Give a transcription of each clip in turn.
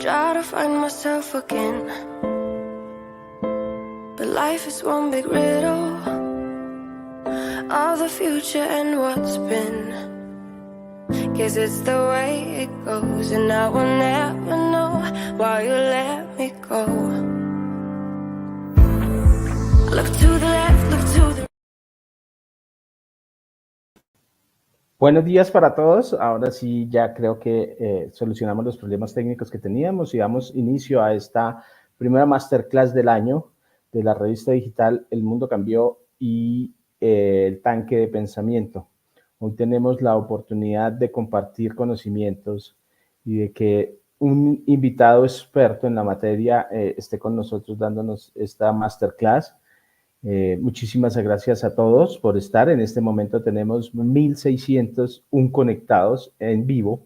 try to find myself again, but life is one big riddle of the future and what's been. Guess it's the way it goes, and I will never know why you let me go. Look to the left, look to the... Buenos días para todos. Ahora sí ya creo que solucionamos los problemas técnicos que teníamos y damos inicio a esta primera masterclass del año de la revista digital El Mundo Cambió y el Tanque de Pensamiento. Hoy tenemos la oportunidad de compartir conocimientos y de que un invitado experto en la materia esté con nosotros dándonos esta masterclass. Muchísimas gracias a todos por estar. En este momento tenemos 1,601 conectados en vivo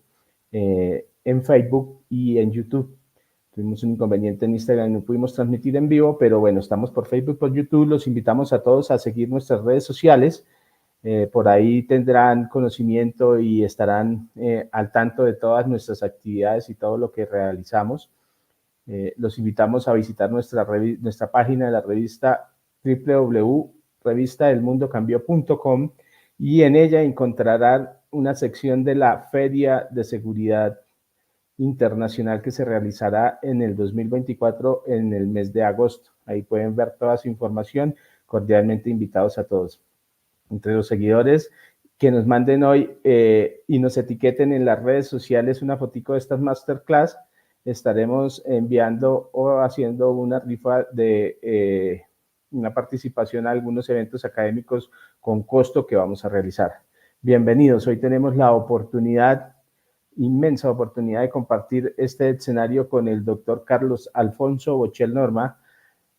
en Facebook y en YouTube. Tuvimos un inconveniente en Instagram y no pudimos transmitir en vivo, pero bueno, estamos por Facebook, por YouTube. Los invitamos a todos a seguir nuestras redes sociales. Por ahí tendrán conocimiento y estarán al tanto de todas nuestras actividades y todo lo que realizamos. Los invitamos a visitar nuestra página de la revista www.revistadelmundocambió.com y en ella encontrarán una sección de la Feria de Seguridad Internacional que se realizará en el 2024 en el mes de agosto. Ahí pueden ver toda su información. Cordialmente invitados a todos. Entre los seguidores que nos manden hoy y nos etiqueten en las redes sociales una fotico de estas masterclass, estaremos enviando o haciendo una rifa de una participación a algunos eventos académicos con costo que vamos a realizar. Bienvenidos, hoy tenemos la inmensa oportunidad de compartir este escenario con el doctor Carlos Alfonso Bochel Norma.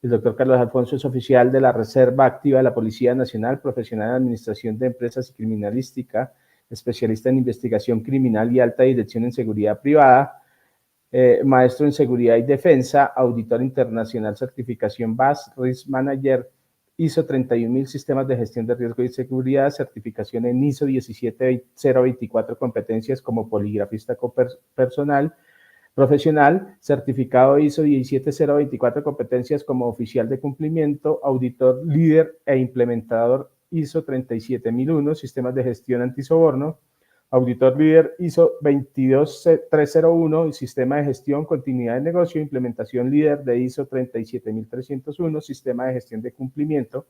El doctor Carlos Alfonso es oficial de la Reserva Activa de la Policía Nacional, profesional en Administración de Empresas y Criminalística, especialista en investigación criminal y alta dirección en seguridad privada, maestro en seguridad y defensa, auditor internacional, certificación BAS, Risk Manager, ISO 31000, sistemas de gestión de riesgo y seguridad, certificación en ISO 17024, competencias como poligrafista personal, profesional, certificado ISO 17024, competencias como oficial de cumplimiento, auditor líder e implementador ISO 37001, sistemas de gestión antisoborno, auditor líder ISO 22301, sistema de gestión, continuidad de negocio, implementación líder de ISO 37301, sistema de gestión de cumplimiento,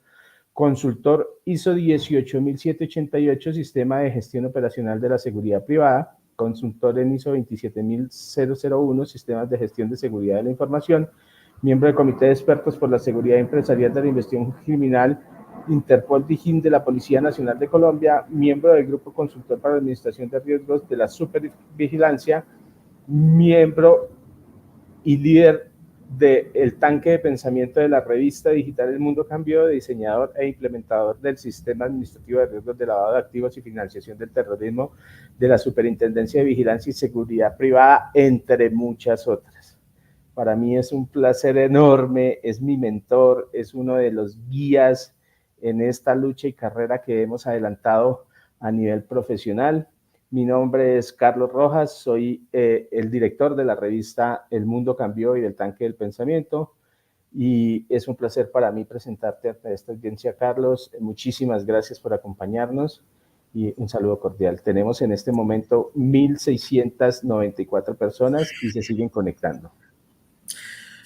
consultor ISO 18788, sistema de gestión operacional de la seguridad privada, consultor en ISO 27001, sistemas de gestión de seguridad de la información, miembro del Comité de Expertos por la Seguridad Empresarial de la Investigación Criminal, Interpol Dijín de la Policía Nacional de Colombia, miembro del Grupo Consultor para la Administración de Riesgos de la Supervigilancia, miembro y líder del Tanque de Pensamiento de la revista digital El Mundo Cambió, diseñador e implementador del Sistema Administrativo de Riesgos de Lavado de Activos y Financiación del Terrorismo de la Superintendencia de Vigilancia y Seguridad Privada, entre muchas otras. Para mí es un placer enorme, es mi mentor, es uno de los guías en esta lucha y carrera que hemos adelantado a nivel profesional. Mi nombre es Carlos Rojas, soy el director de la revista El Mundo Cambió y del Tanque del Pensamiento, y es un placer para mí presentarte a esta audiencia, Carlos. Muchísimas gracias por acompañarnos y un saludo cordial. Tenemos en este momento 1,694 personas y se siguen conectando.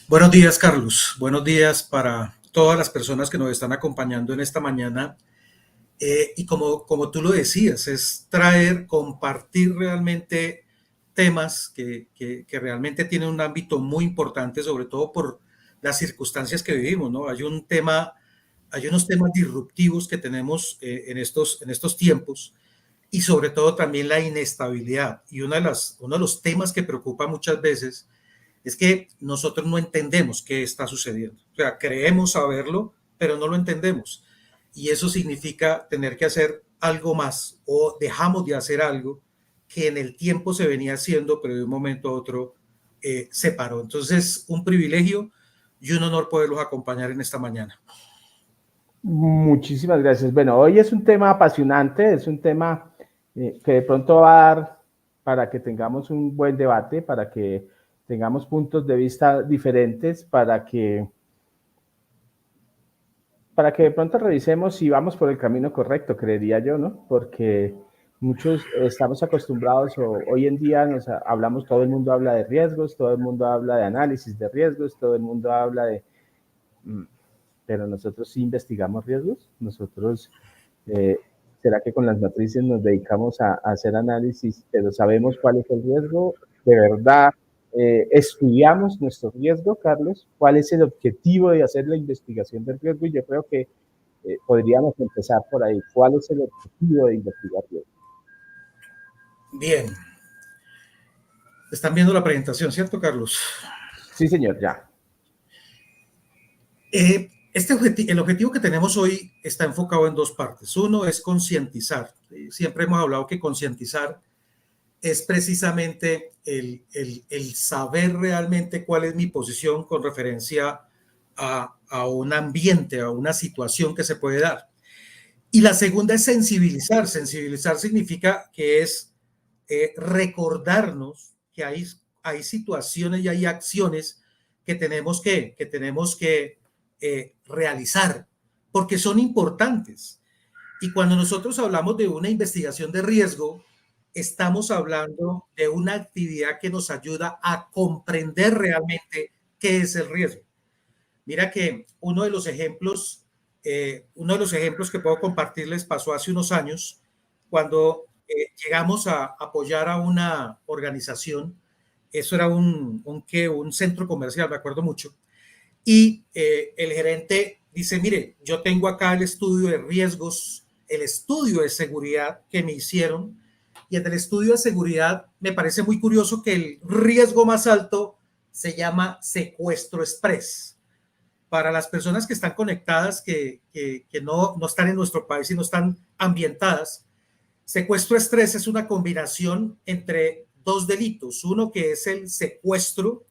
Buenos días, Carlos. Buenos días para todas las personas que nos están acompañando en esta mañana. Y como tú lo decías, es compartir realmente temas que realmente tienen un ámbito muy importante, sobre todo por las circunstancias que vivimos, ¿no? Hay unos temas disruptivos que tenemos en estos tiempos, y sobre todo también la inestabilidad. Y uno de los temas que preocupa muchas veces es que nosotros no entendemos qué está sucediendo. O sea, creemos saberlo, pero no lo entendemos. Y eso significa tener que hacer algo más, o dejamos de hacer algo que en el tiempo se venía haciendo, pero de un momento a otro se paró. Entonces, un privilegio y un honor poderlos acompañar en esta mañana. Muchísimas gracias. Bueno, hoy es un tema apasionante, es un tema que de pronto va a dar para que tengamos un buen debate, para que tengamos puntos de vista diferentes para que de pronto revisemos si vamos por el camino correcto, creería yo, ¿no? Porque muchos estamos acostumbrados o hoy en día hablamos, todo el mundo habla de riesgos, todo el mundo habla de análisis de riesgos, todo el mundo habla de... Pero nosotros sí investigamos riesgos, nosotros, ¿será que con las matrices nos dedicamos a hacer análisis, pero sabemos cuál es el riesgo? ¿De verdad estudiamos nuestro riesgo, Carlos? ¿Cuál es el objetivo de hacer la investigación del riesgo? Y yo creo que podríamos empezar por ahí. ¿Cuál es el objetivo de investigar riesgo? Bien. Están viendo la presentación, ¿cierto, Carlos? Sí, señor, ya. El objetivo que tenemos hoy está enfocado en dos partes. Uno es concientizar. Siempre hemos hablado que concientizar es precisamente el saber realmente cuál es mi posición con referencia a un ambiente, a una situación que se puede dar. Y la segunda es sensibilizar. Sensibilizar significa que es recordarnos que hay situaciones y hay acciones que tenemos que realizar porque son importantes. Y cuando nosotros hablamos de una investigación de riesgo, estamos hablando de una actividad que nos ayuda a comprender realmente qué es el riesgo. Mira que uno de los ejemplos que puedo compartirles pasó hace unos años cuando llegamos a apoyar a una organización. Eso era un centro comercial, me acuerdo mucho. Y el gerente dice, mire, yo tengo acá el estudio de riesgos, el estudio de seguridad que me hicieron. Y en el estudio de seguridad me parece muy curioso que el riesgo más alto se llama secuestro express. Para las personas que están conectadas, que no están en nuestro país y no están ambientadas, secuestro express es una combinación entre dos delitos. Uno que es el secuestro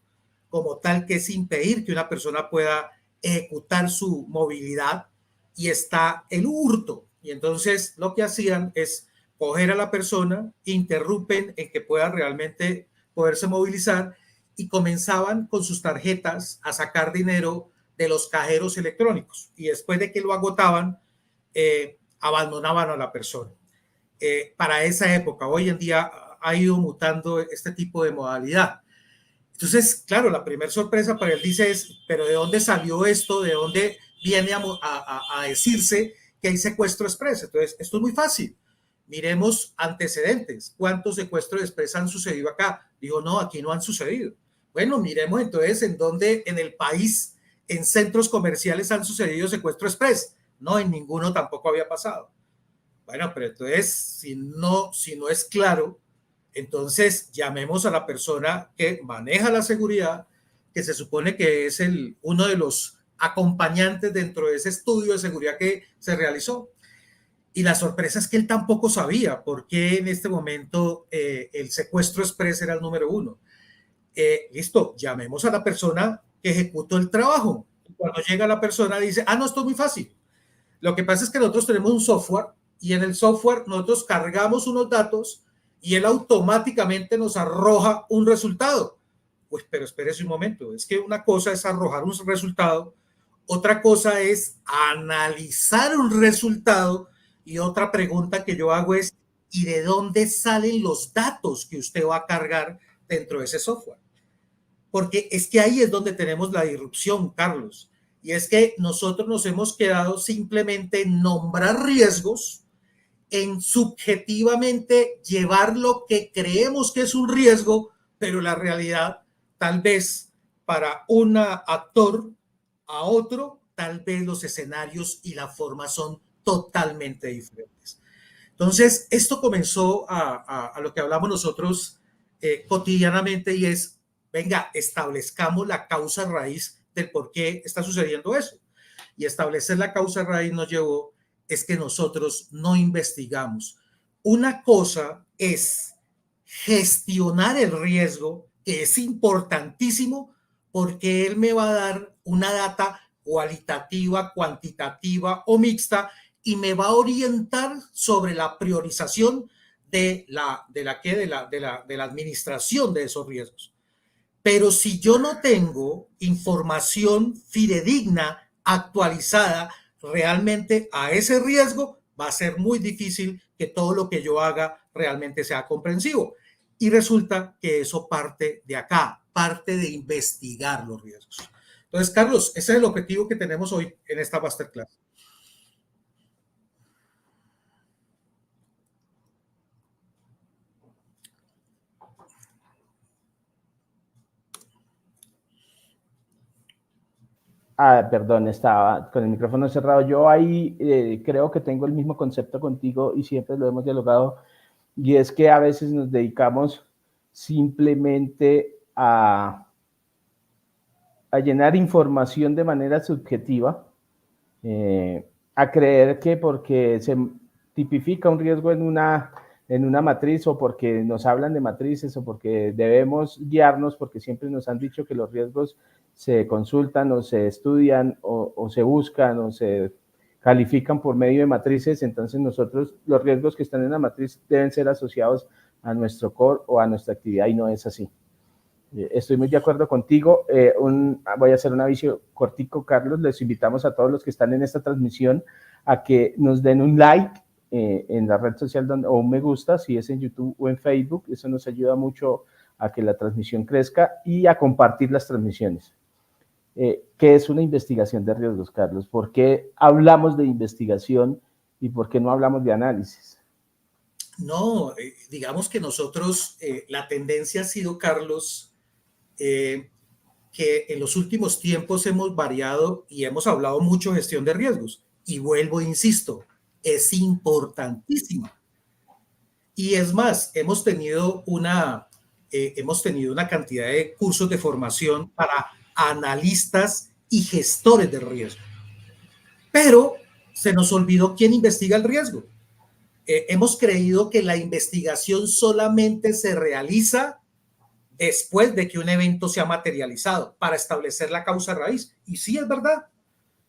como tal, que es impedir que una persona pueda ejecutar su movilidad, y está el hurto. Y entonces lo que hacían es coger a la persona, interrumpen en que pueda realmente poderse movilizar y comenzaban con sus tarjetas a sacar dinero de los cajeros electrónicos. Y después de que lo agotaban, abandonaban a la persona. Para esa época, hoy en día ha ido mutando este tipo de modalidad. Entonces, claro, la primera sorpresa para él dice es, pero ¿de dónde salió esto? ¿De dónde viene a decirse que hay secuestro express? Entonces, esto es muy fácil. Miremos antecedentes. ¿Cuántos secuestros express han sucedido acá? Digo, no, aquí no han sucedido. Bueno, miremos entonces en dónde en el país, en centros comerciales han sucedido secuestro express. No, en ninguno tampoco había pasado. Bueno, pero entonces, si no es claro, entonces llamemos a la persona que maneja la seguridad, que se supone que es uno de los acompañantes dentro de ese estudio de seguridad que se realizó. Y la sorpresa es que él tampoco sabía por qué en este momento el secuestro express era el número uno. Listo, llamemos a la persona que ejecutó el trabajo. Cuando llega la persona dice, no, esto es muy fácil. Lo que pasa es que nosotros tenemos un software y en el software nosotros cargamos unos datos y él automáticamente nos arroja un resultado. Pues, pero espérese un momento, es que una cosa es arrojar un resultado, otra cosa es analizar un resultado, y otra pregunta que yo hago es, ¿y de dónde salen los datos que usted va a cargar dentro de ese software? Porque es que ahí es donde tenemos la disrupción, Carlos, y es que nosotros nos hemos quedado simplemente en nombrar riesgos, en subjetivamente llevar lo que creemos que es un riesgo, pero la realidad, tal vez para un actor a otro, tal vez los escenarios y la forma son totalmente diferentes. Entonces, esto comenzó a lo que hablamos nosotros cotidianamente, y es, venga, establezcamos la causa raíz del por qué está sucediendo eso. Y establecer la causa raíz nos llevó es que nosotros no investigamos. Una cosa es gestionar el riesgo, que es importantísimo, porque él me va a dar una data cualitativa, cuantitativa o mixta, y me va a orientar sobre la priorización de la administración de esos riesgos. Pero si yo no tengo información fidedigna, actualizada realmente a ese riesgo, va a ser muy difícil que todo lo que yo haga realmente sea comprensivo. Y resulta que eso parte de acá, parte de investigar los riesgos. Entonces, Carlos, ese es el objetivo que tenemos hoy en esta masterclass. Ah, perdón, estaba con el micrófono cerrado. Yo ahí creo que tengo el mismo concepto contigo y siempre lo hemos dialogado, y es que a veces nos dedicamos simplemente a llenar información de manera subjetiva, a creer que porque se tipifica un riesgo en una matriz, o porque nos hablan de matrices, o porque debemos guiarnos, porque siempre nos han dicho que los riesgos se consultan o se estudian o se buscan o se califican por medio de matrices. Entonces nosotros, los riesgos que están en la matriz deben ser asociados a nuestro core o a nuestra actividad, y no es así. Estoy muy de acuerdo contigo. Voy a hacer un aviso cortico, Carlos. Les invitamos a todos los que están en esta transmisión a que nos den un like en la red social o un me gusta, si es en YouTube o en Facebook. Eso nos ayuda mucho a que la transmisión crezca, y a compartir las transmisiones. ¿Qué es una investigación de riesgos, Carlos? ¿Por qué hablamos de investigación y por qué no hablamos de análisis? No, digamos que nosotros, la tendencia ha sido, Carlos, que en los últimos tiempos hemos variado y hemos hablado mucho de gestión de riesgos. Y vuelvo, insisto, es importantísima. Y es más, hemos tenido una cantidad de cursos de formación para analistas y gestores de riesgo. Pero se nos olvidó quién investiga el riesgo. Hemos creído que la investigación solamente se realiza después de que un evento se ha materializado para establecer la causa raíz. Y sí, es verdad,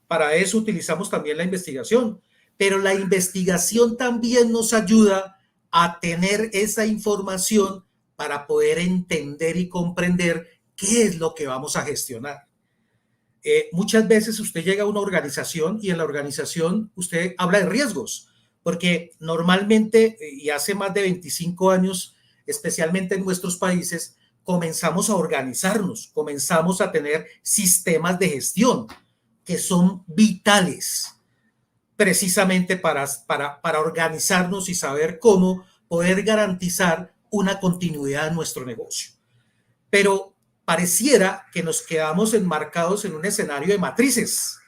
para eso utilizamos también la investigación, pero la investigación también nos ayuda a tener esa información para poder entender y comprender qué es lo que vamos a gestionar. Muchas veces usted llega a una organización y en la organización usted habla de riesgos, porque normalmente, y hace más de 25 años, especialmente en nuestros países, comenzamos a organizarnos, comenzamos a tener sistemas de gestión que son vitales precisamente para organizarnos y saber cómo poder garantizar una continuidad en nuestro negocio. Pero pareciera que nos quedamos enmarcados en un escenario de matrices.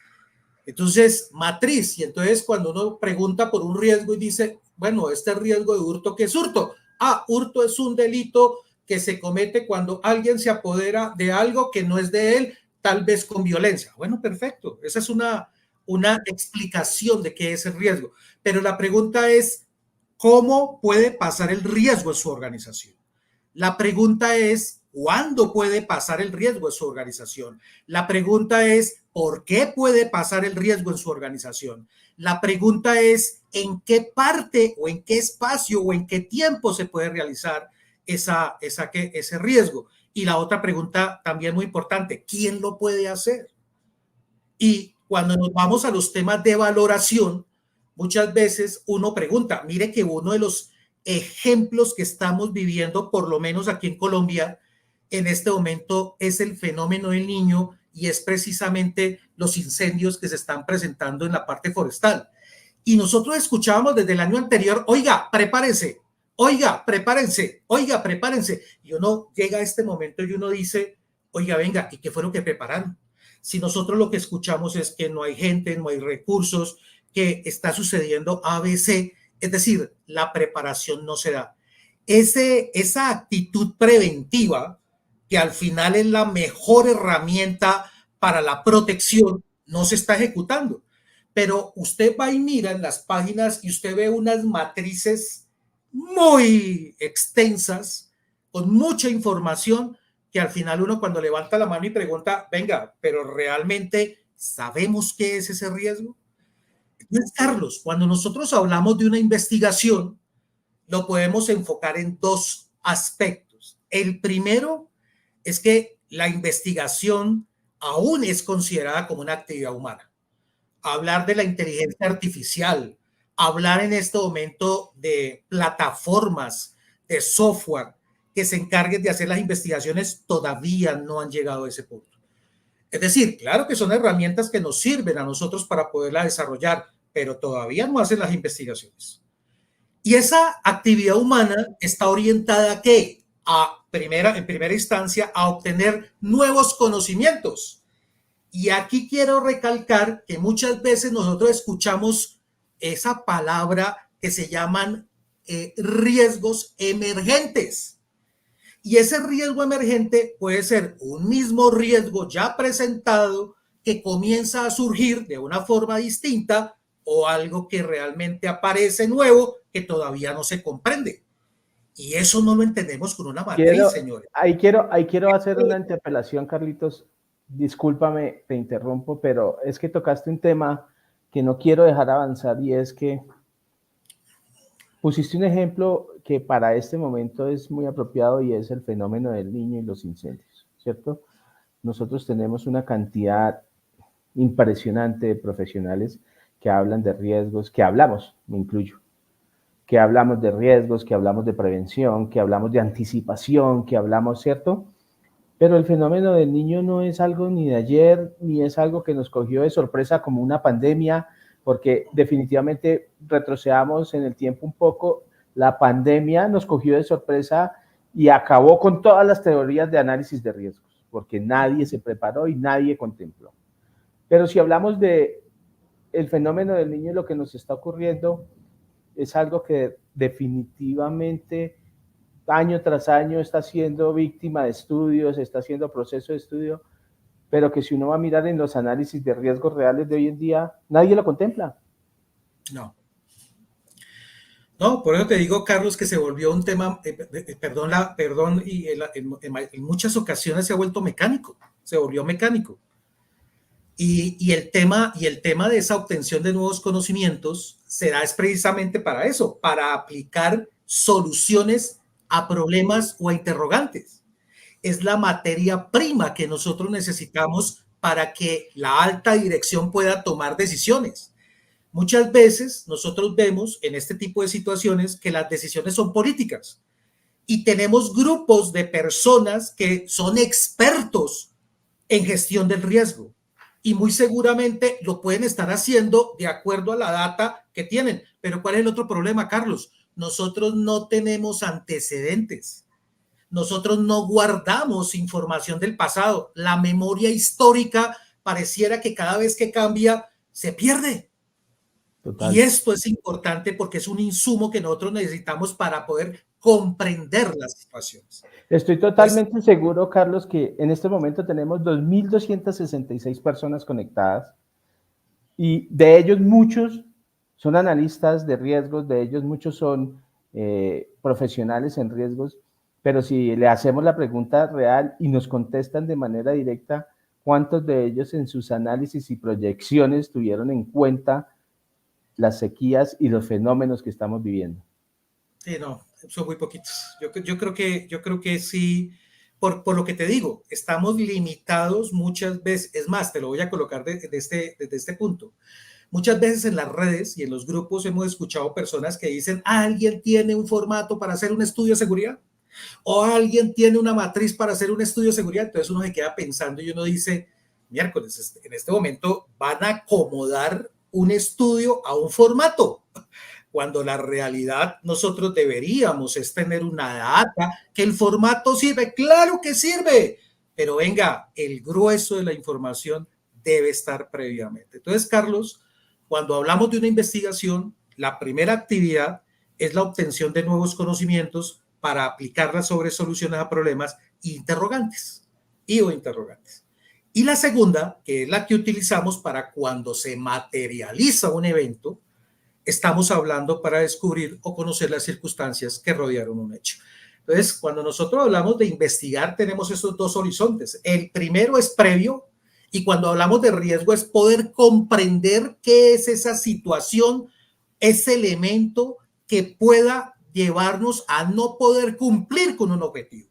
Entonces, matriz, y entonces cuando uno pregunta por un riesgo y dice, bueno, este riesgo de hurto, ¿qué es hurto? Ah, hurto es un delito que se comete cuando alguien se apodera de algo que no es de él, tal vez con violencia. Bueno, perfecto. Esa es una explicación de qué es el riesgo. Pero la pregunta es, ¿cómo puede pasar el riesgo en su organización? La pregunta es, ¿cuándo puede pasar el riesgo en su organización? La pregunta es, ¿por qué puede pasar el riesgo en su organización? La pregunta es, ¿en qué parte o en qué espacio o en qué tiempo se puede realizar ese riesgo? Y la otra pregunta también muy importante, ¿quién lo puede hacer? Y cuando nos vamos a los temas de valoración, muchas veces uno pregunta, mire que uno de los ejemplos que estamos viviendo, por lo menos aquí en Colombia, en este momento es el fenómeno del Niño, y es precisamente los incendios que se están presentando en la parte forestal. Y nosotros escuchábamos desde el año anterior, oiga, prepárense, oiga, prepárense, oiga, prepárense. Y uno llega a este momento y uno dice, oiga, venga, ¿y qué fue lo que prepararon? Si nosotros lo que escuchamos es que no hay gente, no hay recursos, que está sucediendo ABC, es decir, la preparación no se da. Esa actitud preventiva, que al final es la mejor herramienta para la protección, no se está ejecutando. Pero usted va y mira en las páginas y usted ve unas matrices muy extensas, con mucha información, que al final uno cuando levanta la mano y pregunta, venga, pero ¿realmente sabemos qué es ese riesgo? Entonces, Carlos, cuando nosotros hablamos de una investigación, lo podemos enfocar en dos aspectos. El primero es que la investigación aún es considerada como una actividad humana. Hablar de la inteligencia artificial, hablar en este momento de plataformas de software que se encarguen de hacer las investigaciones, todavía no han llegado a ese punto. Es decir, claro que son herramientas que nos sirven a nosotros para poderla desarrollar, pero todavía no hacen las investigaciones. Y esa actividad humana está orientada ¿a qué? En primera instancia, a obtener nuevos conocimientos. Y aquí quiero recalcar que muchas veces nosotros escuchamos esa palabra que se llaman riesgos emergentes. Y ese riesgo emergente puede ser un mismo riesgo ya presentado que comienza a surgir de una forma distinta o algo que realmente aparece nuevo que todavía no se comprende. Y eso no lo entendemos con una matriz, señores. Ahí quiero hacer una interpelación, Carlitos. Discúlpame, te interrumpo, pero es que tocaste un tema que no quiero dejar avanzar y es que pusiste un ejemplo que para este momento es muy apropiado y es el fenómeno del niño y los incendios, ¿cierto? Nosotros tenemos una cantidad impresionante de profesionales que hablan de riesgos, que hablamos, me incluyo, que hablamos de riesgos, que hablamos de prevención, que hablamos de anticipación, que hablamos, ¿cierto? Pero el fenómeno del niño no es algo ni de ayer, ni es algo que nos cogió de sorpresa como una pandemia, porque definitivamente retrocedamos en el tiempo un poco, la pandemia nos cogió de sorpresa y acabó con todas las teorías de análisis de riesgos, porque nadie se preparó y nadie contempló. Pero si hablamos de el fenómeno del niño y lo que nos está ocurriendo, es algo que definitivamente año tras año está siendo víctima de estudios, está siendo proceso de estudio, pero que si uno va a mirar en los análisis de riesgos reales de hoy en día, nadie lo contempla. No. No, por eso te digo, Carlos, que se volvió un tema, perdón, y en muchas ocasiones se ha vuelto mecánico, se volvió mecánico. Y el tema de esa obtención de nuevos conocimientos será es precisamente para eso, para aplicar soluciones a problemas o a interrogantes. Es la materia prima que nosotros necesitamos para que la alta dirección pueda tomar decisiones. Muchas veces nosotros vemos en este tipo de situaciones que las decisiones son políticas y tenemos grupos de personas que son expertos en gestión del riesgo y muy seguramente lo pueden estar haciendo de acuerdo a la data que tienen. Pero ¿cuál es el otro problema, Carlos? Nosotros no tenemos antecedentes. Nosotros no guardamos información del pasado. La memoria histórica pareciera que cada vez que cambia se pierde. Total. Y esto es importante porque es un insumo que nosotros necesitamos para poder comprender las situaciones. Estoy totalmente seguro, Carlos, que en este momento tenemos 2.266 personas conectadas y de ellos muchos son analistas de riesgos, de ellos muchos son profesionales en riesgos, pero si le hacemos la pregunta real y nos contestan de manera directa, ¿cuántos de ellos en sus análisis y proyecciones tuvieron en cuenta las sequías y los fenómenos que estamos viviendo? Sí, no, son muy poquitos. Yo creo que sí, por lo que te digo, estamos limitados muchas veces. Es más, te lo voy a colocar desde este punto. Muchas veces en las redes y en los grupos hemos escuchado personas que dicen, ¿alguien tiene un formato para hacer un estudio de seguridad? ¿O alguien tiene una matriz para hacer un estudio de seguridad? Entonces uno se queda pensando y uno dice, miércoles, en este momento van a acomodar un estudio a un formato, cuando la realidad nosotros deberíamos es tener una data, que el formato sirve, claro que sirve, pero venga, el grueso de la información debe estar previamente. Entonces, Carlos, cuando hablamos de una investigación, la primera actividad es la obtención de nuevos conocimientos para aplicarlas sobre soluciones a problemas interrogantes o interrogantes. Y la segunda, que es la que utilizamos para cuando se materializa un evento, estamos hablando para descubrir o conocer las circunstancias que rodearon un hecho. Entonces, cuando nosotros hablamos de investigar, tenemos estos dos horizontes. El primero es previo y cuando hablamos de riesgo es poder comprender qué es esa situación, ese elemento que pueda llevarnos a no poder cumplir con un objetivo.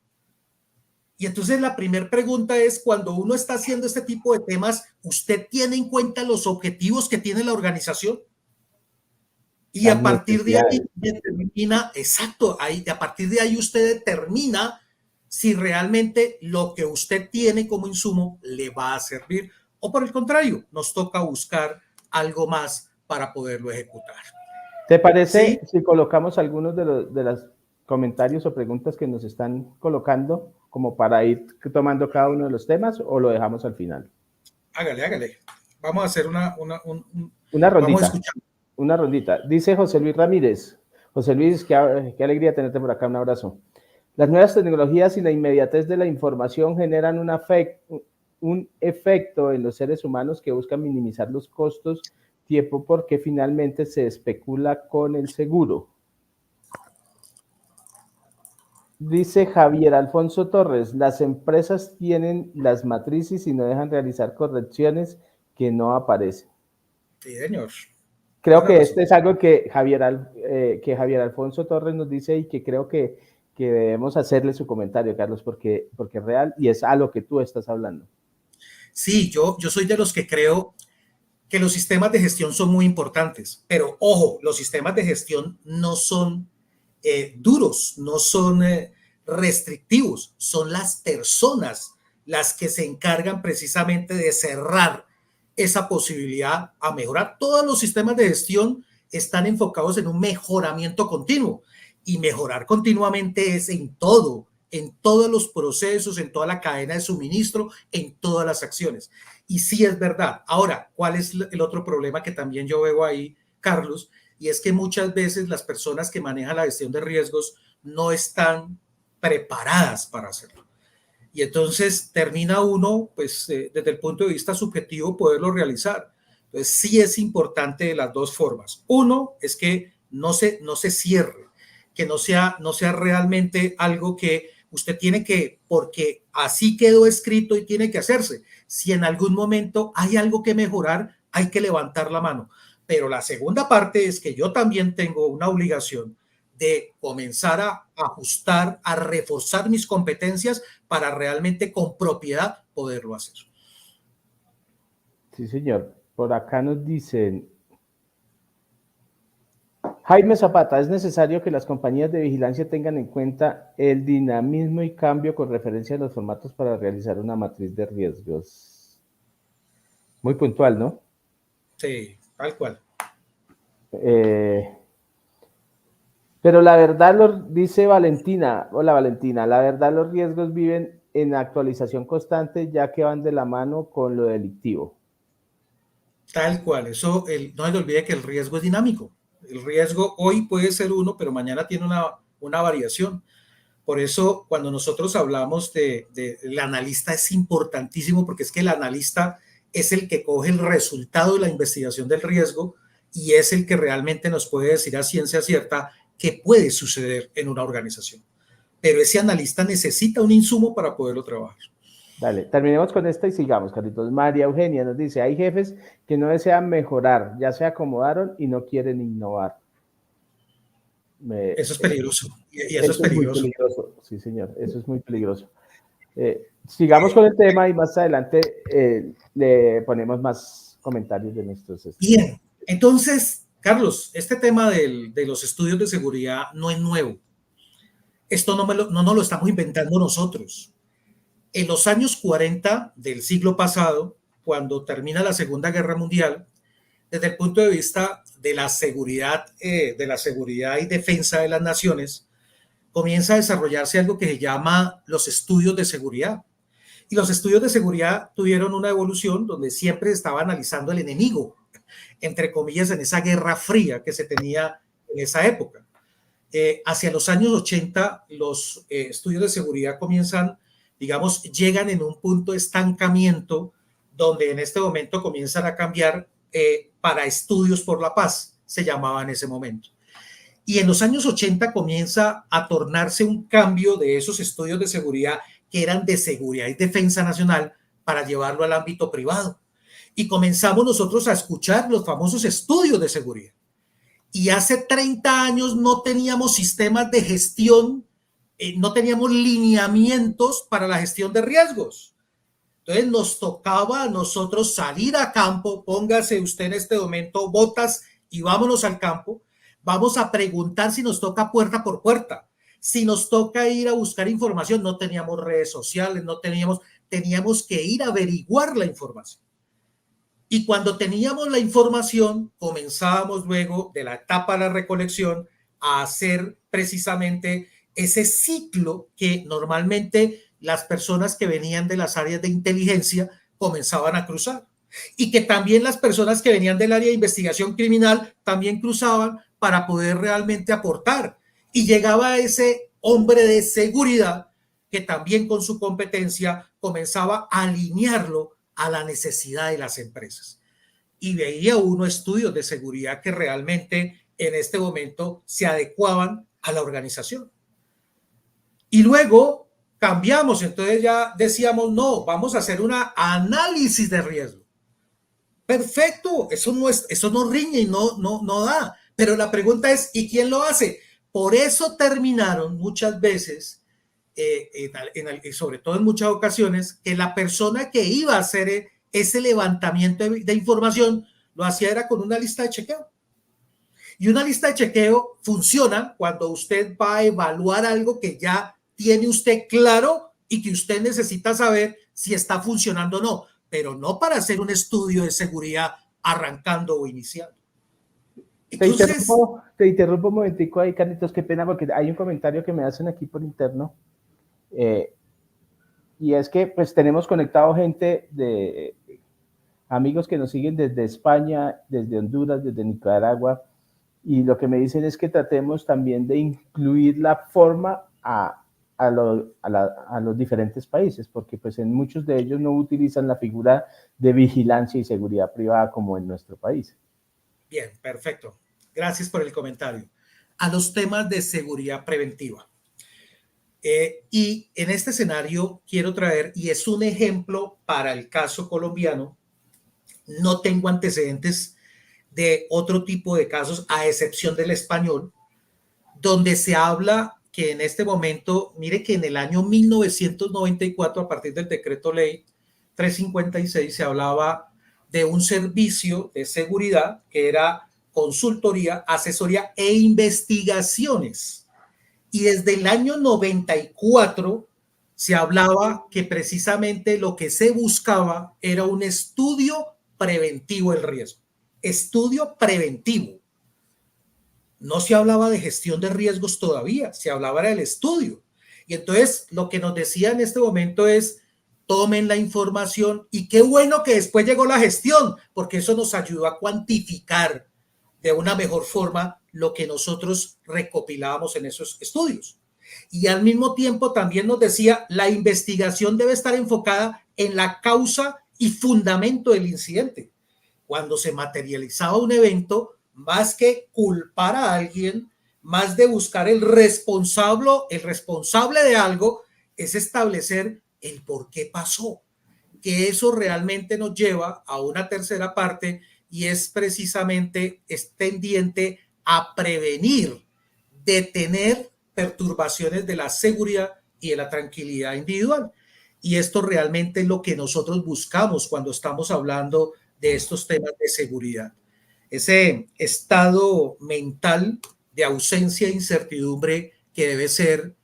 Y entonces la primera pregunta es, cuando uno está haciendo este tipo de temas, ¿usted tiene en cuenta los objetivos que tiene la organización? Y Las a partir de ahí necesidades. determina, exacto, a partir de ahí usted determina si realmente lo que usted tiene como insumo le va a servir o por el contrario, nos toca buscar algo más para poderlo ejecutar. ¿Te parece ¿Sí? si colocamos algunos de los comentarios o preguntas que nos están colocando como para ir tomando cada uno de los temas o lo dejamos al final? Hágale, hágale. Vamos a hacer Una vamos a rondita. escuchar. Una rondita. Dice José Luis Ramírez. José Luis, qué alegría tenerte por acá. Un abrazo. Las nuevas tecnologías y la inmediatez de la información generan un efecto en los seres humanos que buscan minimizar los costos, tiempo, porque finalmente se especula con el seguro. Dice Javier Alfonso Torres, las empresas tienen las matrices y no dejan realizar correcciones que no aparecen. Sí, señor. Creo Toda la que razón. este es algo que Javier Alfonso Torres nos dice y que creo que debemos hacerle su comentario, Carlos, porque es real y es a lo que tú estás hablando. Sí, yo soy de los que creo que los sistemas de gestión son muy importantes, pero ojo, los sistemas de gestión no son duros, no son restrictivos, son las personas las que se encargan precisamente de cerrar esa posibilidad a mejorar. Todos los sistemas de gestión están enfocados en un mejoramiento continuo y mejorar continuamente es en todos los procesos, en toda la cadena de suministro, en todas las acciones. Y sí es verdad. Ahora, ¿cuál es el otro problema que también yo veo ahí, Carlos? Y es que muchas veces las personas que manejan la gestión de riesgos no están preparadas para hacerlo. Y entonces termina uno, pues desde el punto de vista subjetivo, poderlo realizar. Entonces sí es importante de las dos formas. Uno es que no se cierre, que no sea realmente algo que usted tiene que, porque así quedó escrito y tiene que hacerse. Si en algún momento hay algo que mejorar, hay que levantar la mano. Pero la segunda parte es que yo también tengo una obligación de comenzar a ajustar, a reforzar mis competencias para realmente con propiedad poderlo hacer. Sí, señor. Por acá nos dicen, Jaime Zapata, es necesario que las compañías de vigilancia tengan en cuenta el dinamismo y cambio con referencia a los formatos para realizar una matriz de riesgos. Muy puntual, ¿no? Sí, tal cual. Pero la verdad, dice Valentina, hola Valentina, la verdad los riesgos viven en actualización constante ya que van de la mano con lo delictivo. Tal cual, eso, no se le olvide que el riesgo es dinámico. El riesgo hoy puede ser uno, pero mañana tiene una variación. Por eso, cuando nosotros hablamos el analista es importantísimo porque es que el analista es el que coge el resultado de la investigación del riesgo y es el que realmente nos puede decir a ciencia cierta qué puede suceder en una organización. Pero ese analista necesita un insumo para poderlo trabajar. Dale, terminemos con esta y sigamos, Carlitos. María Eugenia nos dice, hay jefes que no desean mejorar, ya se acomodaron y no quieren innovar. Eso es peligroso. Y eso es Eso es muy peligroso. peligroso, sí señor, eso es muy peligroso. Sigamos con el tema y más adelante le ponemos más comentarios de nuestros. Bien, entonces, Carlos, este tema de los estudios de seguridad no es nuevo. Esto no nos lo estamos inventando nosotros. En los años 40 del siglo pasado, cuando termina la Segunda Guerra Mundial, desde el punto de vista de la seguridad y defensa de las naciones, comienza a desarrollarse algo que se llama los estudios de seguridad. Y los estudios de seguridad tuvieron una evolución donde siempre estaba analizando el enemigo, entre comillas, en esa guerra fría que se tenía en esa época. Hacia los años 80, los estudios de seguridad comienzan, digamos, llegan en un punto de estancamiento donde en este momento comienzan a cambiar para estudios por la paz, se llamaba en ese momento. Y en los años 80 comienza a tornarse un cambio de esos estudios de seguridad que eran de seguridad y defensa nacional para llevarlo al ámbito privado. Y comenzamos nosotros a escuchar los famosos estudios de seguridad. Y hace 30 años no teníamos sistemas de gestión no teníamos lineamientos para la gestión de riesgos. Entonces nos tocaba a nosotros salir a campo, póngase usted en este momento botas y vámonos al campo. Vamos a preguntar si nos toca puerta por puerta. Si nos toca ir a buscar información, no teníamos redes sociales, teníamos que ir a averiguar la información. Y cuando teníamos la información, comenzábamos luego de la etapa de la recolección a hacer precisamente ese ciclo que normalmente las personas que venían de las áreas de inteligencia comenzaban a cruzar. Y que también las personas que venían del área de investigación criminal también cruzaban para poder realmente aportar. Y llegaba ese hombre de seguridad que también con su competencia comenzaba a alinearlo a la necesidad de las empresas. Y veía uno estudios de seguridad que realmente en este momento se adecuaban a la organización. Y luego cambiamos, entonces ya decíamos, no, vamos a hacer un análisis de riesgo. Perfecto, eso no riñe y no da. Pero la pregunta es, ¿y quién lo hace? Por eso terminaron muchas veces, sobre todo en muchas ocasiones, que la persona que iba a hacer ese levantamiento de información lo hacía era con una lista de chequeo. Y una lista de chequeo funciona cuando usted va a evaluar algo que ya tiene usted claro y que usted necesita saber si está funcionando o no, pero no para hacer un estudio de seguridad arrancando o iniciando. Entonces, te interrumpo un momentico ahí, Carlitos, qué pena, porque hay un comentario que me hacen aquí por interno, y es que pues tenemos conectado gente de amigos que nos siguen desde España, desde Honduras, desde Nicaragua, y lo que me dicen es que tratemos también de incluir la forma a los diferentes países, porque pues en muchos de ellos no utilizan la figura de vigilancia y seguridad privada como en nuestro país. Bien, perfecto. Gracias por el comentario. A los temas de seguridad preventiva. Y en este escenario quiero traer, y es un ejemplo para el caso colombiano, no tengo antecedentes de otro tipo de casos, a excepción del español, donde se habla que en este momento, mire que en el año 1994, a partir del decreto ley 356, se hablaba de un servicio de seguridad que era consultoría, asesoría e investigaciones. Y desde el año 94 se hablaba que precisamente lo que se buscaba era un estudio preventivo del riesgo. Estudio preventivo. No se hablaba de gestión de riesgos todavía, se hablaba del estudio. Y entonces lo que nos decía en este momento es, tomen la información y qué bueno que después llegó la gestión, porque eso nos ayudó a cuantificar de una mejor forma lo que nosotros recopilábamos en esos estudios. Y al mismo tiempo también nos decía, la investigación debe estar enfocada en la causa y fundamento del incidente. Cuando se materializaba un evento, más que culpar a alguien, más de buscar el responsable de algo, es establecer el por qué pasó. Que eso realmente nos lleva a una tercera parte y es precisamente tendiente a prevenir, detener perturbaciones de la seguridad y de la tranquilidad individual. Y esto realmente es lo que nosotros buscamos cuando estamos hablando de estos temas de seguridad. Ese estado mental de ausencia e incertidumbre que debe ser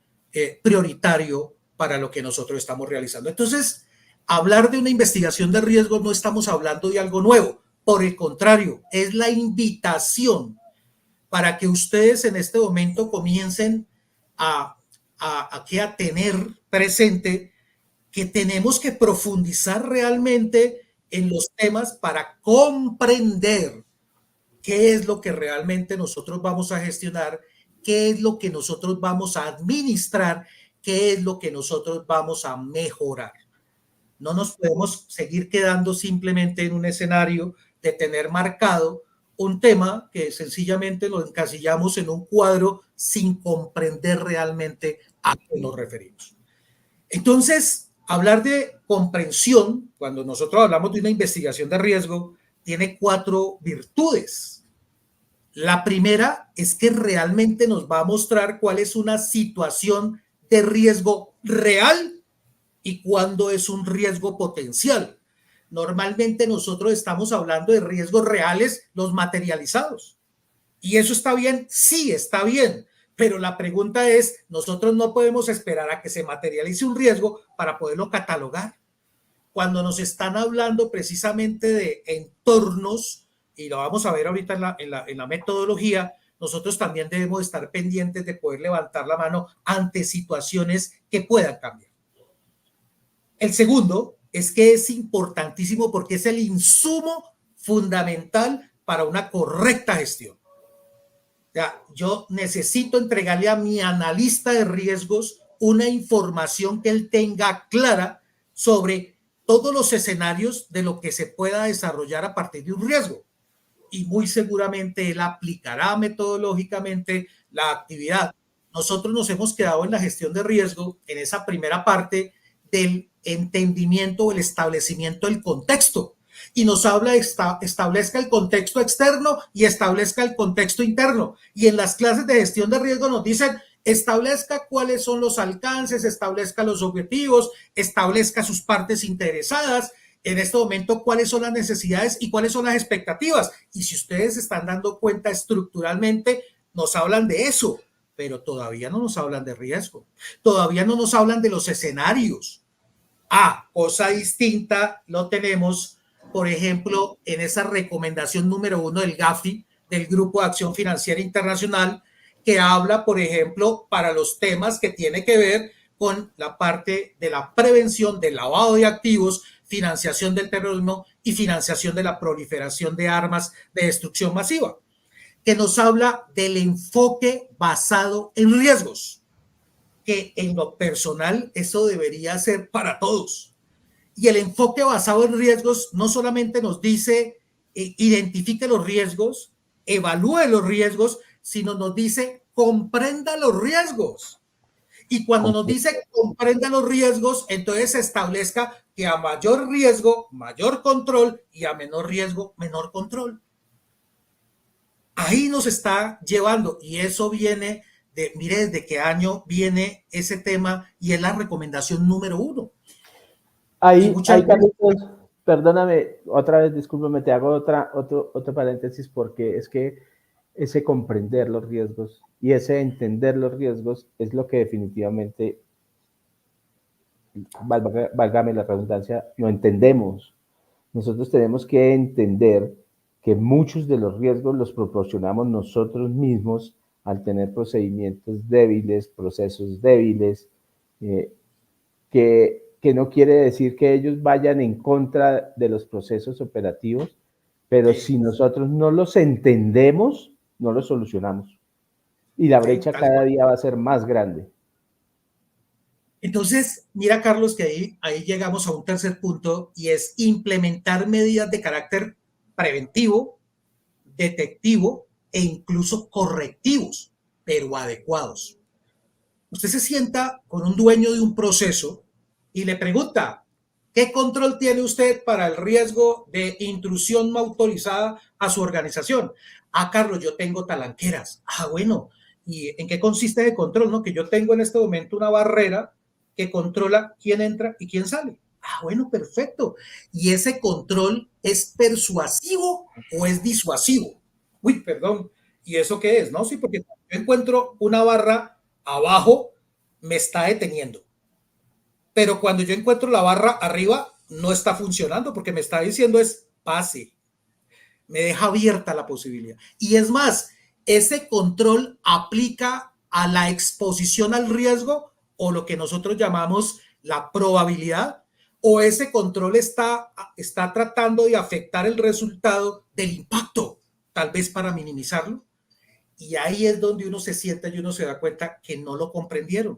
prioritario para lo que nosotros estamos realizando. Entonces, hablar de una investigación de riesgos no estamos hablando de algo nuevo. Por el contrario, es la invitación para que ustedes en este momento comiencen a tener presente que tenemos que profundizar realmente en los temas para comprender qué es lo que realmente nosotros vamos a gestionar, qué es lo que nosotros vamos a administrar, qué es lo que nosotros vamos a mejorar. No nos podemos seguir quedando simplemente en un escenario de tener marcado un tema que sencillamente lo encasillamos en un cuadro sin comprender realmente a qué nos referimos. Entonces, hablar de comprensión, cuando nosotros hablamos de una investigación de riesgo, tiene 4 virtudes. La primera es que realmente nos va a mostrar cuál es una situación de riesgo real y cuándo es un riesgo potencial. Normalmente nosotros estamos hablando de riesgos reales, los materializados. ¿Y eso está bien? Sí, está bien. Pero la pregunta es, nosotros no podemos esperar a que se materialice un riesgo para poderlo catalogar. Cuando nos están hablando precisamente de entornos, y lo vamos a ver ahorita en la metodología, nosotros también debemos estar pendientes de poder levantar la mano ante situaciones que puedan cambiar. El segundo es que es importantísimo porque es el insumo fundamental para una correcta gestión. Ya, yo necesito entregarle a mi analista de riesgos una información que él tenga clara sobre todos los escenarios de lo que se pueda desarrollar a partir de un riesgo. Y muy seguramente él aplicará metodológicamente la actividad. Nosotros nos hemos quedado en la gestión de riesgo, en esa primera parte del entendimiento o el establecimiento del contexto. Y nos habla, establezca el contexto externo y establezca el contexto interno. Y en las clases de gestión de riesgo nos dicen, establezca cuáles son los alcances, establezca los objetivos, establezca sus partes interesadas, en este momento cuáles son las necesidades y cuáles son las expectativas. Y si ustedes se están dando cuenta estructuralmente, nos hablan de eso, pero todavía no nos hablan de riesgo, todavía no nos hablan de los escenarios. Cosa distinta lo tenemos, por ejemplo, en esa recomendación número 1 del GAFI, del Grupo de Acción Financiera Internacional, que habla, por ejemplo, para los temas que tiene que ver con la parte de la prevención del lavado de activos, financiación del terrorismo y financiación de la proliferación de armas de destrucción masiva, que nos habla del enfoque basado en riesgos, que en lo personal eso debería ser para todos. Y el enfoque basado en riesgos no solamente nos dice identifique los riesgos, evalúe los riesgos, sino nos dice comprenda los riesgos. Y cuando nos dice comprenda los riesgos, entonces se establezca que a mayor riesgo, mayor control y a menor riesgo, menor control. Ahí nos está llevando y eso viene de, mire, desde qué año viene ese tema y es la recomendación número 1. Ahí Carlitos, perdóname, otra vez, discúlpame, te hago otro paréntesis porque es que ese comprender los riesgos y ese entender los riesgos es lo que definitivamente, válgame la redundancia, no entendemos. Nosotros tenemos que entender que muchos de los riesgos los proporcionamos nosotros mismos al tener procedimientos débiles, procesos débiles, que no quiere decir que ellos vayan en contra de los procesos operativos, pero si nosotros no los entendemos, no los solucionamos. Y la brecha cada día va a ser más grande. Entonces, mira, Carlos, que ahí llegamos a un tercer punto y es implementar medidas de carácter preventivo, detectivo e incluso correctivos, pero adecuados. Usted se sienta con un dueño de un proceso y le pregunta, ¿qué control tiene usted para el riesgo de intrusión no autorizada a su organización? Carlos, yo tengo talanqueras. Bueno, ¿y en qué consiste el control? ¿No? Que yo tengo en este momento una barrera que controla quién entra y quién sale. Bueno, perfecto. ¿Y ese control es persuasivo o es disuasivo? Perdón. ¿Y eso qué es? No, sí, porque yo encuentro una barra abajo, me está deteniendo. Pero cuando yo encuentro la barra arriba, no está funcionando porque me está diciendo es pase. Me deja abierta la posibilidad. Y es más, ese control aplica a la exposición al riesgo o lo que nosotros llamamos la probabilidad, o ese control está tratando de afectar el resultado del impacto, tal vez para minimizarlo. Y ahí es donde uno se sienta y uno se da cuenta que no lo comprendieron.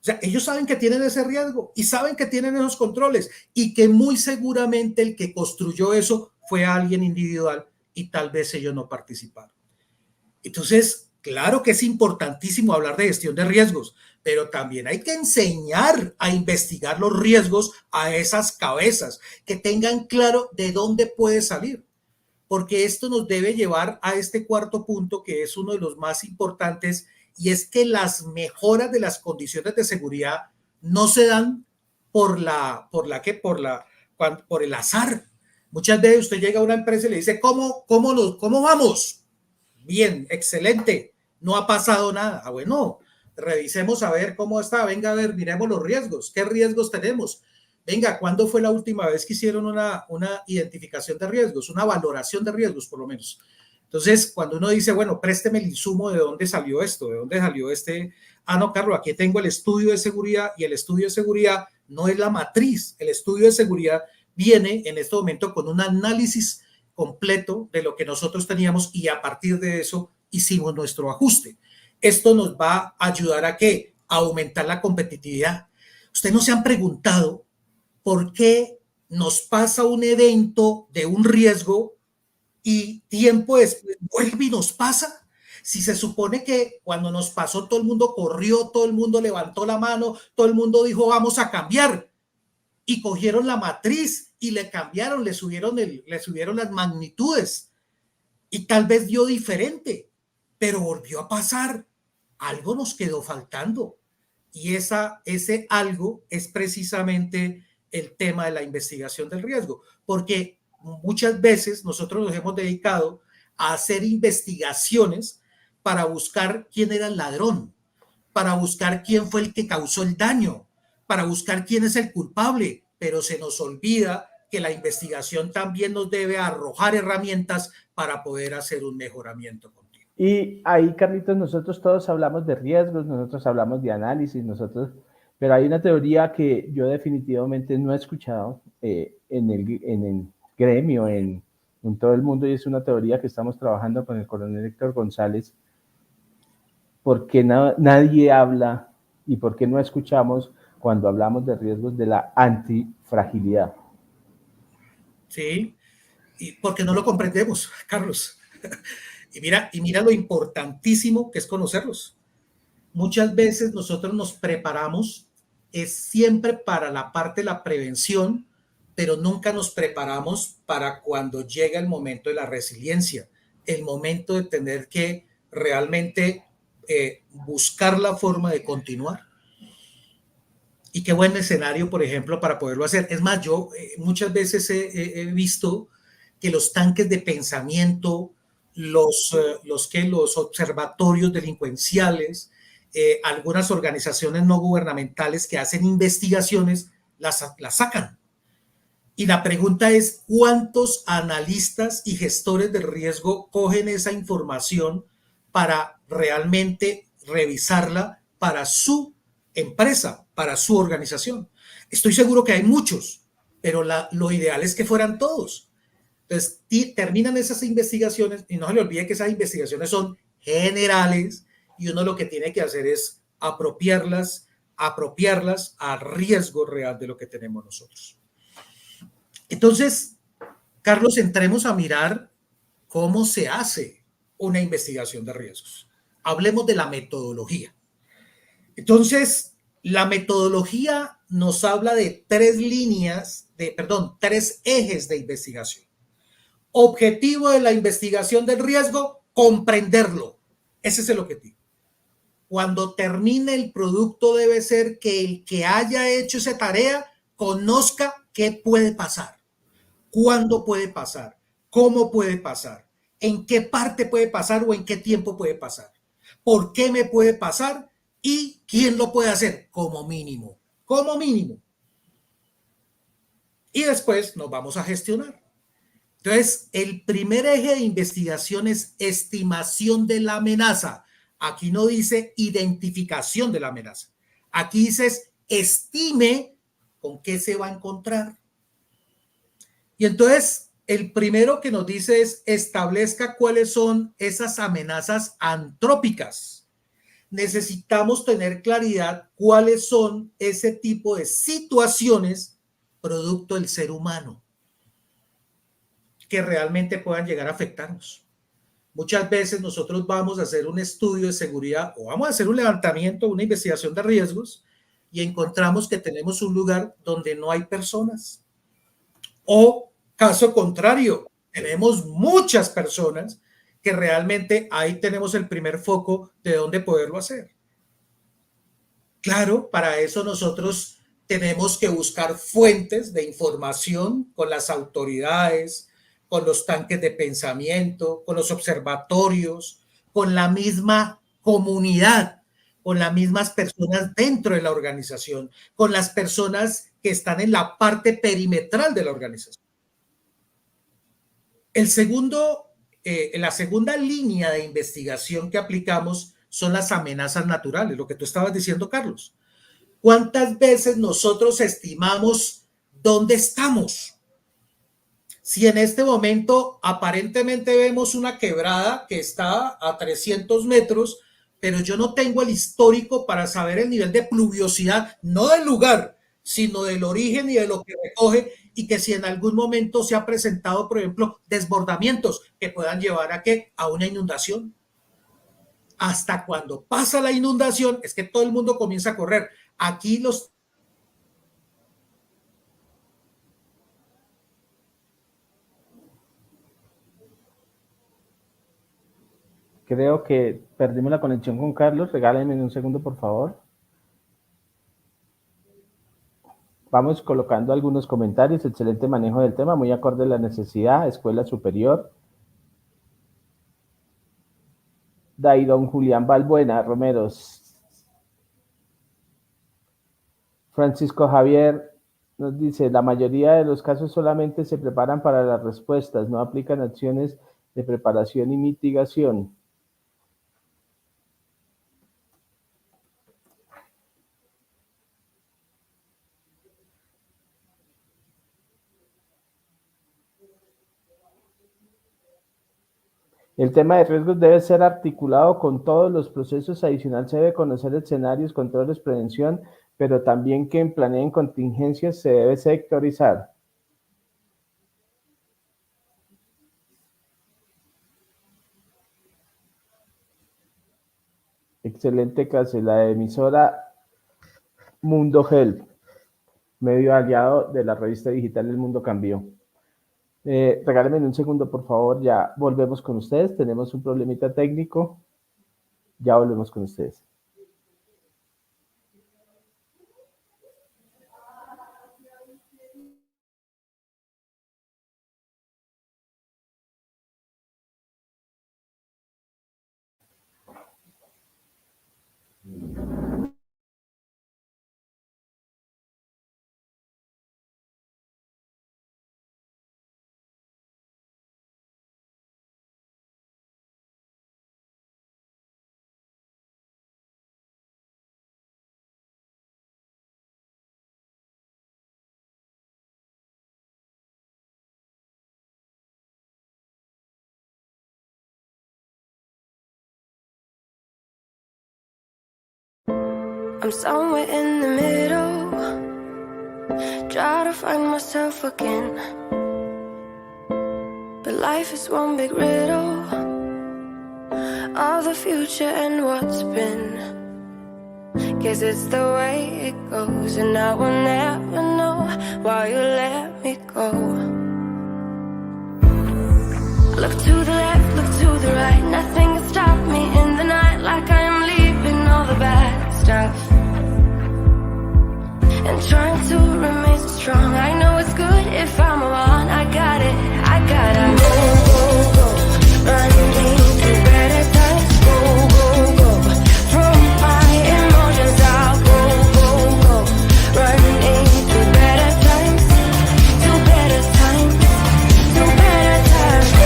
O sea, ellos saben que tienen ese riesgo y saben que tienen esos controles y que muy seguramente el que construyó eso fue alguien individual y tal vez ellos no participaron. Entonces, claro que es importantísimo hablar de gestión de riesgos, pero también hay que enseñar a investigar los riesgos a esas cabezas, que tengan claro de dónde puede salir, porque esto nos debe llevar a este cuarto punto, que es uno de los más importantes, y es que las mejoras de las condiciones de seguridad no se dan por el azar. Muchas veces usted llega a una empresa y le dice, ¿cómo vamos? Bien, excelente, no ha pasado nada. Ah, bueno, revisemos a ver cómo está, venga a ver, miremos los riesgos, ¿qué riesgos tenemos? Venga, ¿cuándo fue la última vez que hicieron una identificación de riesgos, una valoración de riesgos por lo menos? Entonces, cuando uno dice, bueno, présteme el insumo de dónde salió esto, de dónde salió este, no, Carlos, aquí tengo el estudio de seguridad y el estudio de seguridad no es la matriz, el estudio de seguridad viene en este momento con un análisis completo de lo que nosotros teníamos y a partir de eso hicimos nuestro ajuste. Esto nos va a ayudar a ¿qué? A aumentar la competitividad. Ustedes no se han preguntado por qué nos pasa un evento de un riesgo y tiempo después vuelve y nos pasa. Si se supone que cuando nos pasó todo el mundo corrió, todo el mundo levantó la mano, todo el mundo dijo vamos a cambiar y cogieron la matriz y le cambiaron, le subieron las magnitudes y tal vez dio diferente, pero volvió a pasar. Algo nos quedó faltando y ese algo es precisamente el tema de la investigación del riesgo, porque muchas veces nosotros nos hemos dedicado a hacer investigaciones para buscar quién era el ladrón, para buscar quién fue el que causó el daño, para buscar quién es el culpable, pero se nos olvida que la investigación también nos debe arrojar herramientas para poder hacer un mejoramiento continuo. Y ahí, Carlitos, nosotros todos hablamos de riesgos, nosotros hablamos de análisis, pero hay una teoría que yo definitivamente no he escuchado en el gremio, en todo el mundo, y es una teoría que estamos trabajando con el coronel Héctor González. ¿Por qué nadie habla y por qué no escuchamos cuando hablamos de riesgos de la antifragilidad? Sí, y porque no lo comprendemos, Carlos. Y mira lo importantísimo que es conocerlos. Muchas veces nosotros nos preparamos, es siempre para la parte de la prevención, pero nunca nos preparamos para cuando llega el momento de la resiliencia, el momento de tener que realmente buscar la forma de continuar. Y qué buen escenario, por ejemplo, para poderlo hacer. Es más, yo muchas veces he visto que los tanques de pensamiento, los observatorios delincuenciales, algunas organizaciones no gubernamentales que hacen investigaciones, las sacan. Y la pregunta es, ¿cuántos analistas y gestores de riesgo cogen esa información para realmente revisarla para su empresa, para su organización? Estoy seguro que hay muchos, pero lo ideal es que fueran todos. Entonces, terminan esas investigaciones y no se le olvide que esas investigaciones son generales y uno lo que tiene que hacer es apropiarlas al riesgo real de lo que tenemos nosotros. Entonces, Carlos, entremos a mirar cómo se hace una investigación de riesgos. Hablemos de la metodología. Entonces, la metodología nos habla de tres ejes de investigación. Objetivo de la investigación del riesgo, comprenderlo. Ese es el objetivo. Cuando termine el producto debe ser que el que haya hecho esa tarea conozca qué puede pasar, cuándo puede pasar, cómo puede pasar, en qué parte puede pasar o en qué tiempo puede pasar, por qué me puede pasar y quién lo puede hacer como mínimo. Y después nos vamos a gestionar. Entonces, el primer eje de investigación es estimación de la amenaza. Aquí no dice identificación de la amenaza. Aquí dice estime con qué se va a encontrar. Y entonces, el primero que nos dice es establezca cuáles son esas amenazas antrópicas. Necesitamos tener claridad cuáles son ese tipo de situaciones producto del ser humano que realmente puedan llegar a afectarnos. Muchas veces nosotros vamos a hacer un estudio de seguridad o vamos a hacer un levantamiento, una investigación de riesgos y encontramos que tenemos un lugar donde no hay personas. O caso contrario, tenemos muchas personas que realmente ahí tenemos el primer foco de dónde poderlo hacer. Claro, para eso nosotros tenemos que buscar fuentes de información con las autoridades, con los tanques de pensamiento, con los observatorios, con la misma comunidad, con las mismas personas dentro de la organización, con las personas que están en la parte perimetral de la organización. La segunda línea de investigación que aplicamos son las amenazas naturales, lo que tú estabas diciendo, Carlos. ¿Cuántas veces nosotros estimamos dónde estamos? Si en este momento aparentemente vemos una quebrada que está a 300 metros, pero yo no tengo el histórico para saber el nivel de pluviosidad, no del lugar, sino del origen y de lo que recoge, y que si en algún momento se ha presentado, por ejemplo, desbordamientos que puedan llevar a ¿qué? A una inundación. Hasta cuando pasa la inundación es que todo el mundo comienza a correr. Aquí los... Creo que perdimos la conexión con Carlos. Regálenme un segundo, por favor. Vamos colocando algunos comentarios. Excelente manejo del tema, muy acorde a la necesidad. Escuela superior. Daidon Julián Balbuena Romeros. Francisco Javier nos dice, la mayoría de los casos solamente se preparan para las respuestas, no aplican acciones de preparación y mitigación. El tema de riesgos debe ser articulado con todos los procesos. Adicional, se debe conocer escenarios, controles, prevención, pero también que en planeen contingencias se debe sectorizar. Excelente clase, la emisora Mundo Health, medio aliado de la revista digital El Mundo Cambió. Regálenme un segundo, por favor, ya volvemos con ustedes. Tenemos un problemita técnico. Ya volvemos con ustedes. I'm somewhere in the middle, try to find myself again. But life is one big riddle of the future and what's been. Guess it's the way it goes, and I will never know why you let me go. Look to the left, look to the right, nothing can stop me in the night, like I am leaving all the bad stuff and trying to remain so strong. I know it's good if I'm wrong. I got it, I gotta go, go, go, running to better times. Go, go, go, from my emotions I'll go, go, go, running to better times, to better times, to better times, to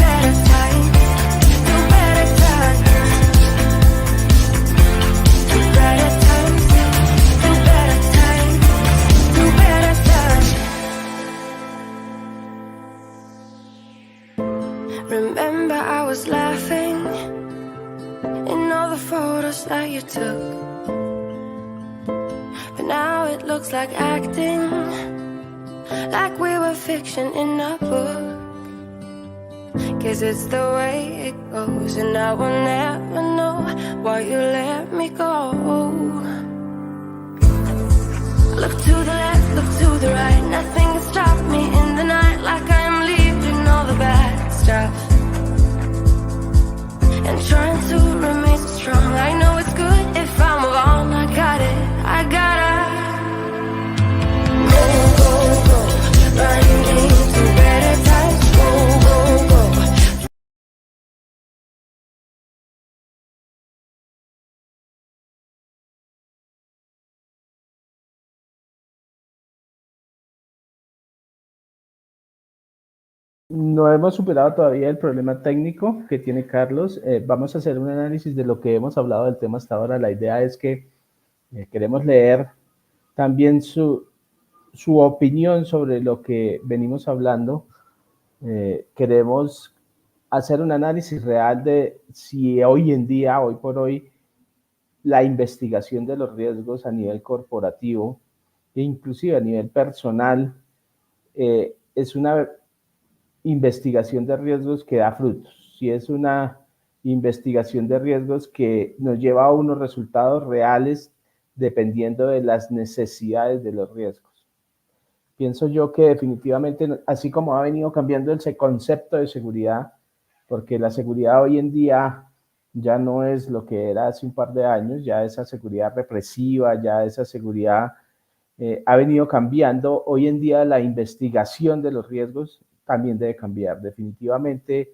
better times, to better times. Remember I was laughing in all the photos that you took, but now it looks like acting, like we were fiction in a book. Guess it's the way it goes, and I will never know why you let me go. Look to the left, look to the right, nothing can stop me in the night. No hemos superado todavía el problema técnico que tiene Carlos. Vamos a hacer un análisis de lo que hemos hablado del tema hasta ahora. La idea es que queremos leer también su opinión sobre lo que venimos hablando. Queremos hacer un análisis real de si hoy en día, hoy por hoy, la investigación de los riesgos a nivel corporativo e inclusive a nivel personal es una investigación de riesgos que da frutos, si es una investigación de riesgos que nos lleva a unos resultados reales dependiendo de las necesidades de los riesgos. Pienso yo que definitivamente, así como ha venido cambiando ese concepto de seguridad, porque la seguridad hoy en día ya no es lo que era hace un par de años, ya esa seguridad represiva, ya esa seguridad ha venido cambiando. Hoy en día la investigación de los riesgos también debe cambiar. Definitivamente,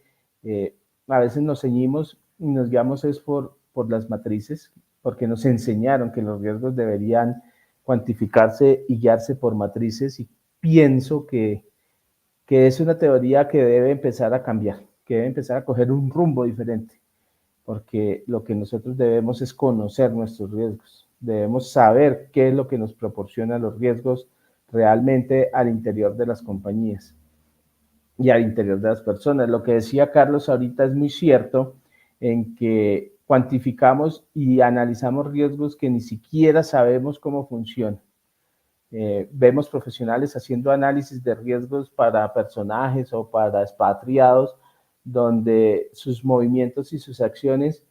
a veces nos ceñimos y nos guiamos es por las matrices, porque nos enseñaron que los riesgos deberían cuantificarse y guiarse por matrices, y pienso que es una teoría que debe empezar a cambiar, que debe empezar a coger un rumbo diferente, porque lo que nosotros debemos es conocer nuestros riesgos, debemos saber qué es lo que nos proporciona los riesgos realmente al interior de las compañías y al interior de las personas. Lo que decía Carlos ahorita es muy cierto, en que cuantificamos y analizamos riesgos que ni siquiera sabemos cómo funcionan. Vemos profesionales haciendo análisis de riesgos para personajes o para expatriados, donde sus movimientos y sus acciones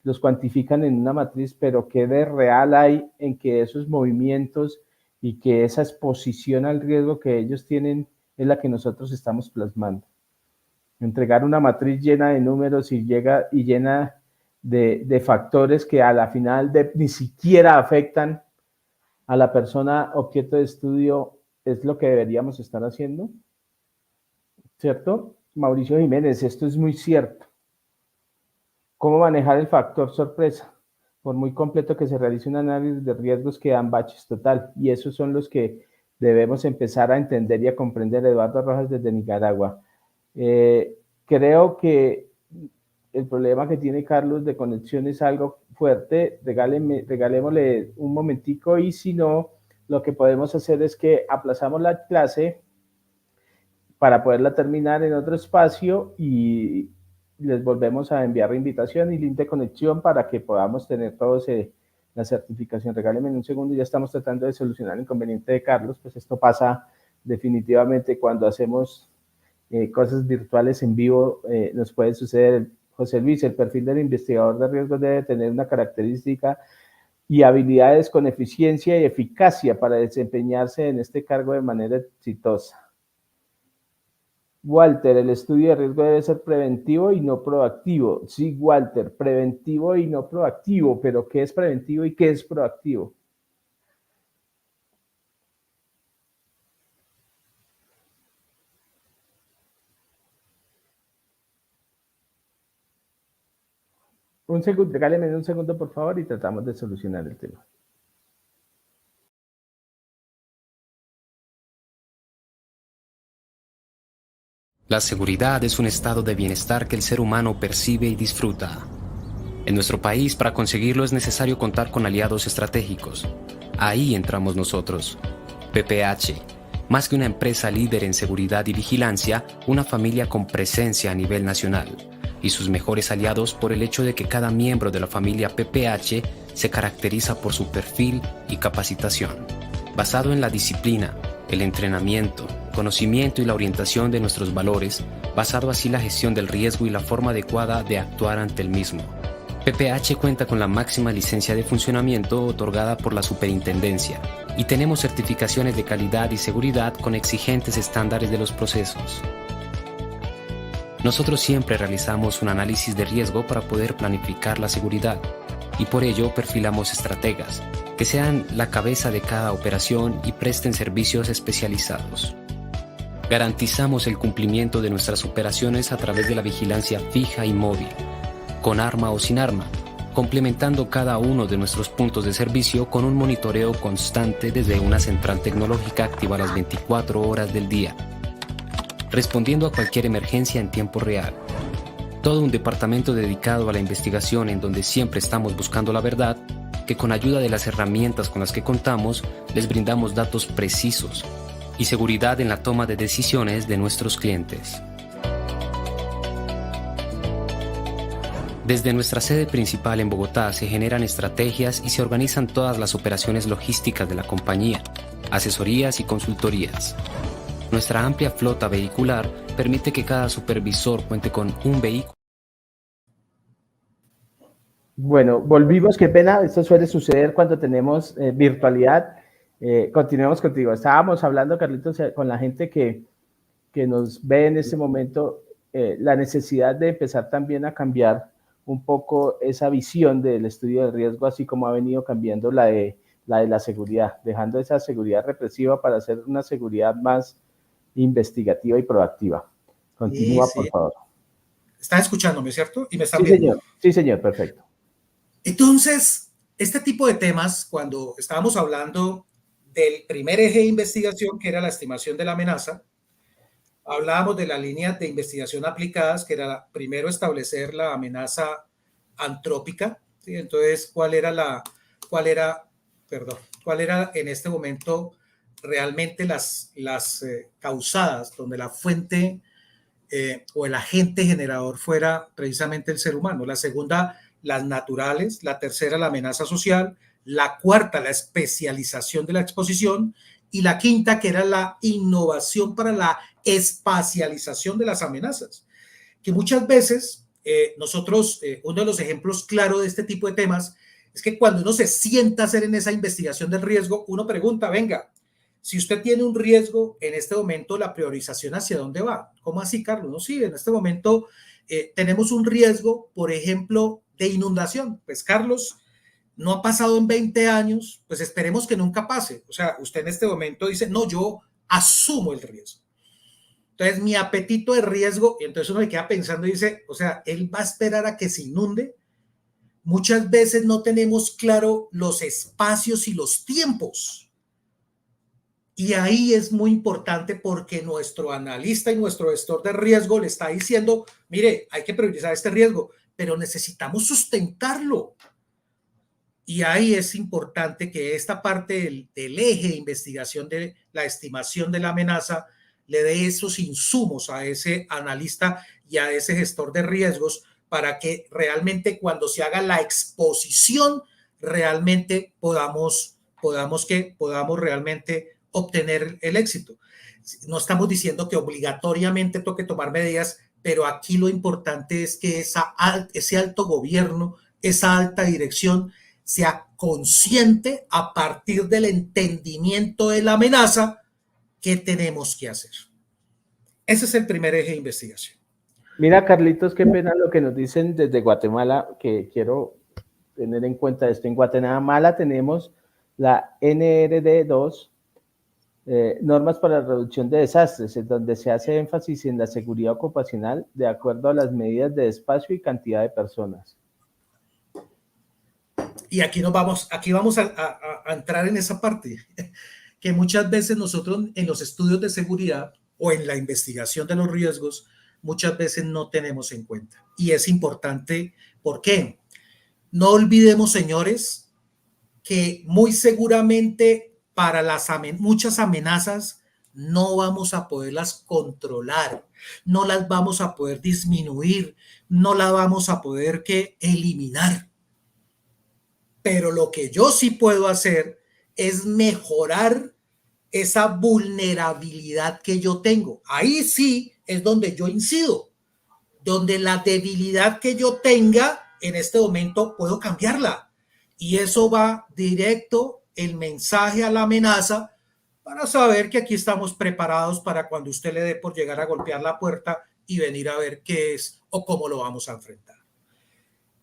los cuantifican en una matriz, pero ¿qué de real hay en que esos movimientos y que esa exposición al riesgo que ellos tienen es la que nosotros estamos plasmando? Entregar una matriz llena de números y llena de factores que a la final ni siquiera afectan a la persona objeto de estudio es lo que deberíamos estar haciendo, ¿cierto? Mauricio Jiménez, esto es muy cierto. ¿Cómo manejar el factor sorpresa? Por muy completo que se realice un análisis de riesgos, quedan baches total, y esos son los que debemos empezar a entender y a comprender. Eduardo Rojas desde Nicaragua. Creo que el problema que tiene Carlos de conexión es algo fuerte. Regalémosle un momentico, y si no, lo que podemos hacer es que aplazamos la clase para poderla terminar en otro espacio y les volvemos a enviar la invitación y link de conexión para que podamos tener todos la certificación. Regálenme un segundo, ya estamos tratando de solucionar el inconveniente de Carlos. Pues esto pasa definitivamente cuando hacemos cosas virtuales en vivo, nos puede suceder. José Luis, el perfil del investigador de riesgos debe tener una característica y habilidades con eficiencia y eficacia para desempeñarse en este cargo de manera exitosa. Walter, el estudio de riesgo debe ser preventivo y no proactivo. Sí, Walter, preventivo y no proactivo, pero ¿qué es preventivo y qué es proactivo? Un segundo, regáleme un segundo, por favor, y tratamos de solucionar el tema. La seguridad es un estado de bienestar que el ser humano percibe y disfruta. En nuestro país, para conseguirlo es necesario contar con aliados estratégicos. Ahí entramos nosotros. PPH, más que una empresa líder en seguridad y vigilancia, una familia con presencia a nivel nacional. Y sus mejores aliados por el hecho de que cada miembro de la familia PPH se caracteriza por su perfil y capacitación, basado en la disciplina, el entrenamiento, conocimiento y la orientación de nuestros valores, basado así la gestión del riesgo y la forma adecuada de actuar ante el mismo. PPH cuenta con la máxima licencia de funcionamiento otorgada por la Superintendencia y tenemos certificaciones de calidad y seguridad con exigentes estándares de los procesos. Nosotros siempre realizamos un análisis de riesgo para poder planificar la seguridad y por ello perfilamos estrategas que sean la cabeza de cada operación y presten servicios especializados. Garantizamos el cumplimiento de nuestras operaciones a través de la vigilancia fija y móvil, con arma o sin arma, complementando cada uno de nuestros puntos de servicio con un monitoreo constante desde una central tecnológica activa las 24 horas del día. respondiendo a cualquier emergencia en tiempo real. Todo un departamento dedicado a la investigación en donde siempre estamos buscando la verdad, que con ayuda de las herramientas con las que contamos, les brindamos datos precisos y seguridad en la toma de decisiones de nuestros clientes. Desde nuestra sede principal en Bogotá se generan estrategias y se organizan todas las operaciones logísticas de la compañía, asesorías y consultorías. Nuestra amplia flota vehicular permite que cada supervisor cuente con un vehículo. Bueno, volvimos, qué pena, esto suele suceder cuando tenemos virtualidad. Continuemos contigo. Estábamos hablando, Carlitos, con la gente que nos ve en este momento, la necesidad de empezar también a cambiar un poco esa visión del estudio de riesgo, así como ha venido cambiando la de la seguridad, dejando esa seguridad represiva para hacer una seguridad más investigativa y proactiva. Continúa, Sí. por favor. Están escuchándome, ¿cierto? Y me están Sí, viendo. señor. Sí, señor, perfecto. Entonces, este tipo de temas, cuando estábamos hablando del primer eje de investigación, que era la estimación de la amenaza, hablábamos de las líneas de investigación aplicadas, que era primero establecer la amenaza antrópica, ¿sí? Entonces, ¿cuál era en este momento realmente las causadas, donde la fuente o el agente generador fuera precisamente el ser humano? La segunda, las naturales; la tercera, la amenaza social; la cuarta, la especialización de la exposición; y la quinta, que era la innovación para la espacialización de las amenazas. Que muchas veces nosotros, uno de los ejemplos claros de este tipo de temas es que cuando uno se sienta a hacer en esa investigación del riesgo, uno pregunta, venga, si usted tiene un riesgo en este momento, la priorización hacia dónde va. ¿Cómo así, Carlos? No, sí, en este momento tenemos un riesgo, por ejemplo, de inundación. Pues, Carlos, no ha pasado en 20 años, pues esperemos que nunca pase. O sea, usted en este momento dice, no, yo asumo el riesgo. Entonces, mi apetito de riesgo, y entonces uno me queda pensando y dice, o sea, él va a esperar a que se inunde. Muchas veces no tenemos claro los espacios y los tiempos. Y ahí es muy importante porque nuestro analista y nuestro gestor de riesgo le está diciendo, mire, hay que priorizar este riesgo, pero necesitamos sustentarlo. Y ahí es importante que esta parte del eje de investigación de la estimación de la amenaza le dé esos insumos a ese analista y a ese gestor de riesgos para que realmente cuando se haga la exposición realmente podamos realmente obtener el éxito. No estamos diciendo que obligatoriamente toque tomar medidas, pero aquí lo importante es que ese alto gobierno, esa alta dirección sea consciente a partir del entendimiento de la amenaza que tenemos que hacer. Ese es el primer eje de investigación. Mira, Carlitos, qué pena lo que nos dicen desde Guatemala, que quiero tener en cuenta esto. En Guatemala tenemos la NRD2, normas para la reducción de desastres, en donde se hace énfasis en la seguridad ocupacional de acuerdo a las medidas de espacio y cantidad de personas. Y aquí vamos a entrar en esa parte, que muchas veces nosotros en los estudios de seguridad o en la investigación de los riesgos, muchas veces no tenemos en cuenta. Y es importante, ¿por qué? No olvidemos, señores, que muy seguramente para muchas amenazas no vamos a poderlas controlar, no las vamos a poder disminuir, no las vamos a poder eliminar. Pero lo que yo sí puedo hacer es mejorar esa vulnerabilidad que yo tengo. Ahí sí es donde yo incido, donde la debilidad que yo tenga en este momento puedo cambiarla. Y eso va directo el mensaje a la amenaza para saber que aquí estamos preparados para cuando usted le dé por llegar a golpear la puerta y venir a ver qué es o cómo lo vamos a enfrentar.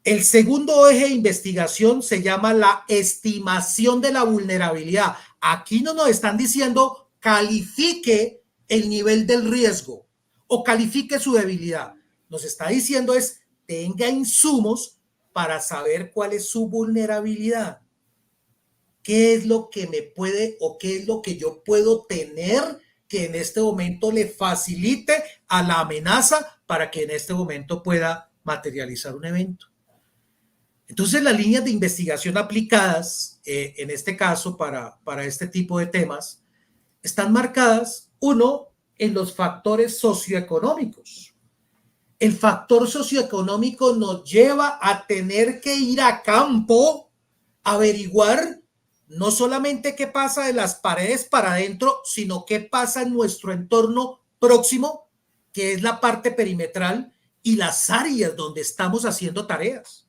El segundo eje de investigación se llama la estimación de la vulnerabilidad. Aquí no nos están diciendo califique el nivel del riesgo o califique su debilidad. Nos está diciendo es tenga insumos para saber cuál es su vulnerabilidad. ¿Qué es lo que me puede o qué es lo que yo puedo tener que en este momento le facilite a la amenaza para que en este momento pueda materializar un evento. Entonces, las líneas de investigación aplicadas, en este caso, para este tipo de temas, están marcadas, uno, en los factores socioeconómicos. El factor socioeconómico nos lleva a tener que ir a campo a averiguar no solamente qué pasa de las paredes para adentro, sino qué pasa en nuestro entorno próximo, que es la parte perimetral y las áreas donde estamos haciendo tareas.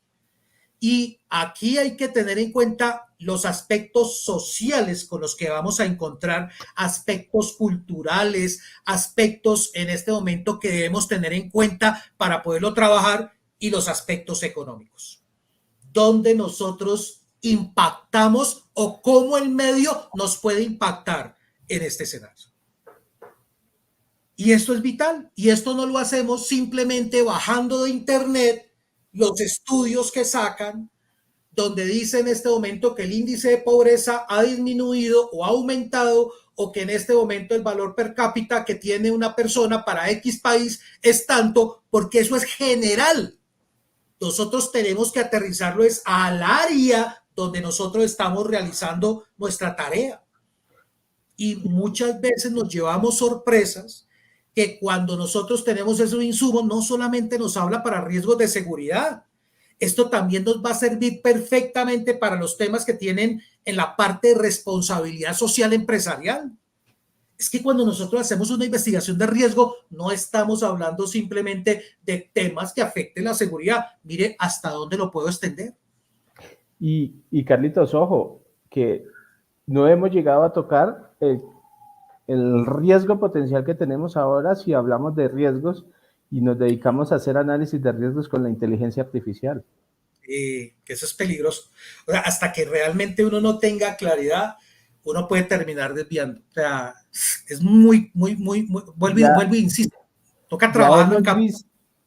Y aquí hay que tener en cuenta los aspectos sociales con los que vamos a encontrar, aspectos culturales, aspectos en este momento que debemos tener en cuenta para poderlo trabajar, y los aspectos económicos, donde nosotros impactamos o cómo el medio nos puede impactar en este escenario. Y esto es vital, y esto no lo hacemos simplemente bajando de internet los estudios que sacan, donde dice en este momento que el índice de pobreza ha disminuido o ha aumentado, o que en este momento el valor per cápita que tiene una persona para X país es tanto, porque eso es general. Nosotros tenemos que aterrizarlo es al área donde nosotros estamos realizando nuestra tarea. Y muchas veces nos llevamos sorpresas que cuando nosotros tenemos esos insumos, no solamente nos habla para riesgos de seguridad, esto también nos va a servir perfectamente para los temas que tienen en la parte de responsabilidad social empresarial. Es que cuando nosotros hacemos una investigación de riesgo, no estamos hablando simplemente de temas que afecten la seguridad. Mire hasta dónde lo puedo extender. Y Carlitos, ojo, que no hemos llegado a tocar el riesgo potencial que tenemos ahora si hablamos de riesgos y nos dedicamos a hacer análisis de riesgos con la inteligencia artificial. Que eso es peligroso. O sea, hasta que realmente uno no tenga claridad, uno puede terminar desviando. O sea, es muy, vuelvo y insisto, toca trabajar en campo.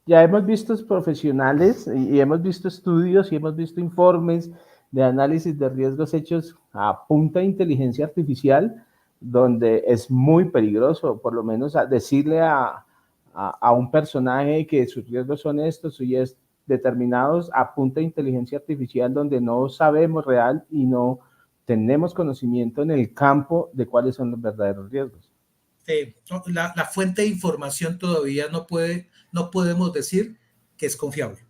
Ya hemos visto profesionales y hemos visto estudios y hemos visto informes de análisis de riesgos hechos a punta de inteligencia artificial, donde es muy peligroso, por lo menos decirle a un personaje que sus riesgos son estos y es determinados a punta de inteligencia artificial, donde no sabemos real y no tenemos conocimiento en el campo de cuáles son los verdaderos riesgos. La fuente de información todavía no podemos decir que es confiable.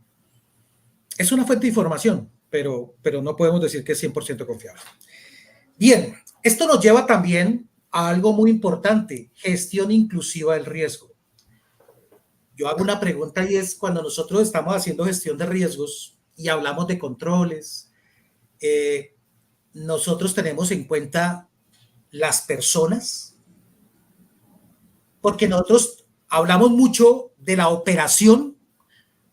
Es una fuente de información, pero no podemos decir que es 100% confiable. Bien, esto nos lleva también a algo muy importante: gestión inclusiva del riesgo. Yo hago una pregunta, y es: cuando nosotros estamos haciendo gestión de riesgos y hablamos de controles, nosotros tenemos en cuenta las personas, porque nosotros hablamos mucho de la operación,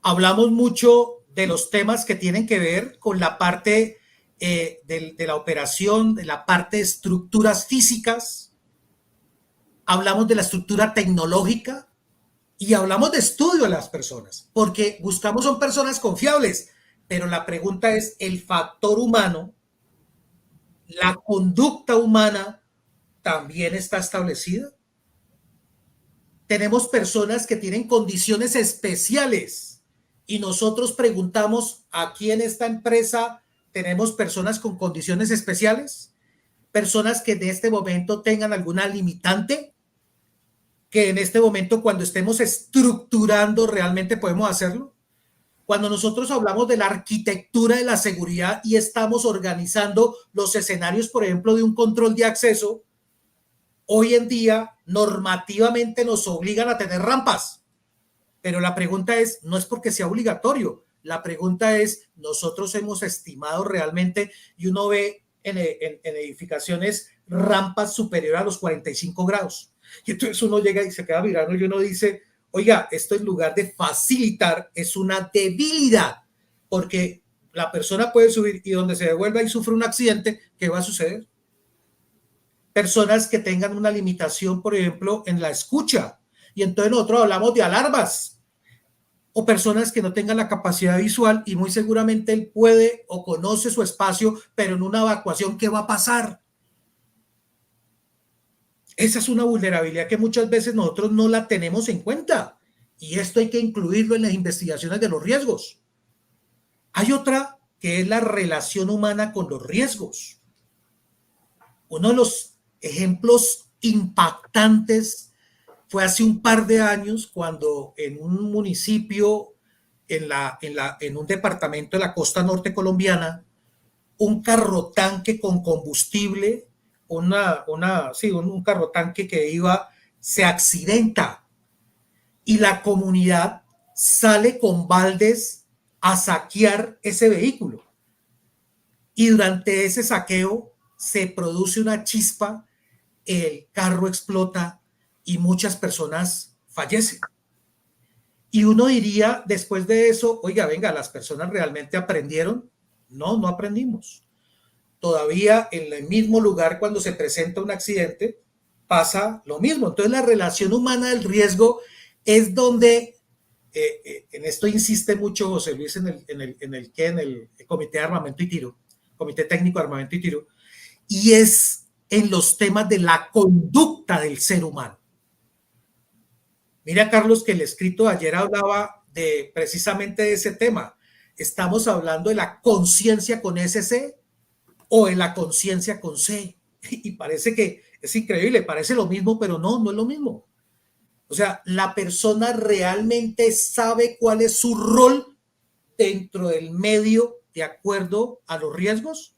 hablamos mucho de los temas que tienen que ver con la parte de la operación, de la parte de estructuras físicas, hablamos de la estructura tecnológica y hablamos de estudio de las personas, porque buscamos son personas confiables, pero la pregunta es: el factor humano, la conducta humana, ¿también está establecida? Tenemos personas que tienen condiciones especiales y nosotros preguntamos: ¿aquí en esta empresa tenemos personas con condiciones especiales? ¿Personas que en este momento tengan alguna limitante? ¿Que en este momento, cuando estemos estructurando, realmente podemos hacerlo? Cuando nosotros hablamos de la arquitectura de la seguridad y estamos organizando los escenarios, por ejemplo, de un control de acceso, hoy en día normativamente nos obligan a tener rampas, pero la pregunta es, no es porque sea obligatorio, la pregunta es: nosotros hemos estimado realmente, y uno ve en edificaciones rampas superiores a los 45 grados, y entonces uno llega y se queda mirando y uno dice: oiga, esto en lugar de facilitar es una debilidad, porque la persona puede subir y donde se devuelva y sufre un accidente, ¿qué va a suceder? Personas que tengan una limitación, por ejemplo, en la escucha, y entonces nosotros hablamos de alarmas, o personas que no tengan la capacidad visual y muy seguramente él puede o conoce su espacio, pero en una evacuación, ¿qué va a pasar? esa es una vulnerabilidad que muchas veces nosotros no la tenemos en cuenta. Y esto hay que incluirlo en las investigaciones de los riesgos. Hay otra que es la relación humana con los riesgos. Uno de los ejemplos impactantes fue hace un par de años cuando en un municipio, en un departamento de la costa norte colombiana, un carro tanque con combustible, un carro tanque que iba, se accidenta y la comunidad sale con baldes a saquear ese vehículo. Y durante ese saqueo se produce una chispa, el carro explota y muchas personas fallecen. Y uno diría después de eso, oiga, venga, ¿las personas realmente aprendieron? No, no aprendimos. Todavía en el mismo lugar cuando se presenta un accidente pasa lo mismo. Entonces la relación humana del riesgo es donde, en esto insiste mucho José Luis en el Comité de Armamento y Tiro, Comité Técnico de Armamento y Tiro, y es en los temas de la conducta del ser humano. Mira, Carlos, que el escrito de ayer hablaba precisamente de ese tema. Estamos hablando de la conciencia con SC o de la conciencia con C. Y parece que es increíble, parece lo mismo, pero no, no es lo mismo. O sea, la persona realmente sabe cuál es su rol dentro del medio de acuerdo a los riesgos.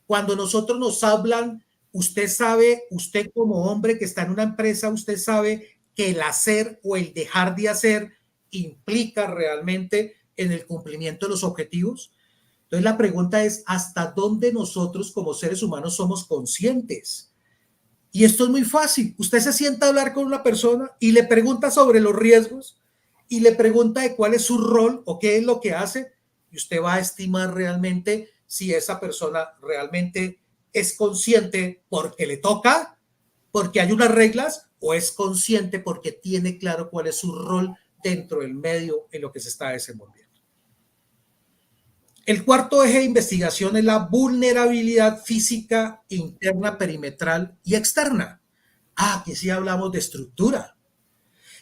Cuando nosotros nos hablan, usted sabe, usted como hombre que está en una empresa, usted sabe que el hacer o el dejar de hacer implica realmente en el cumplimiento de los objetivos. Entonces la pregunta es, ¿hasta dónde nosotros como seres humanos somos conscientes? Y esto es muy fácil. Usted se sienta a hablar con una persona y le pregunta sobre los riesgos y le pregunta de cuál es su rol o qué es lo que hace, y usted va a estimar realmente si esa persona realmente es consciente porque le toca, porque hay unas reglas, o es consciente porque tiene claro cuál es su rol dentro del medio en lo que se está desenvolviendo. El cuarto eje de investigación es la vulnerabilidad física interna, perimetral y externa. Aquí sí hablamos de estructura.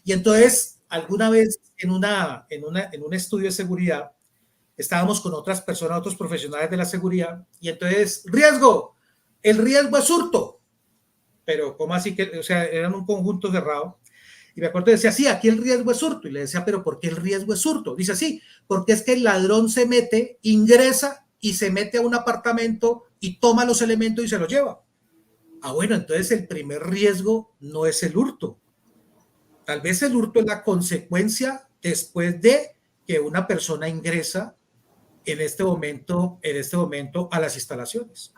Y entonces, alguna vez en un estudio de seguridad, estábamos con otras personas, otros profesionales de la seguridad, y entonces, riesgo, el riesgo es hurto. Pero, ¿cómo así que? O sea, eran un conjunto cerrado. Y me acuerdo que decía, sí, aquí el riesgo es hurto. Y le decía, ¿pero por qué el riesgo es hurto? Dice, sí, porque es que el ladrón se mete, ingresa y se mete a un apartamento y toma los elementos y se los lleva. Ah, bueno, entonces el primer riesgo no es el hurto. Tal vez el hurto es la consecuencia después de que una persona ingresa en este momento a las instalaciones.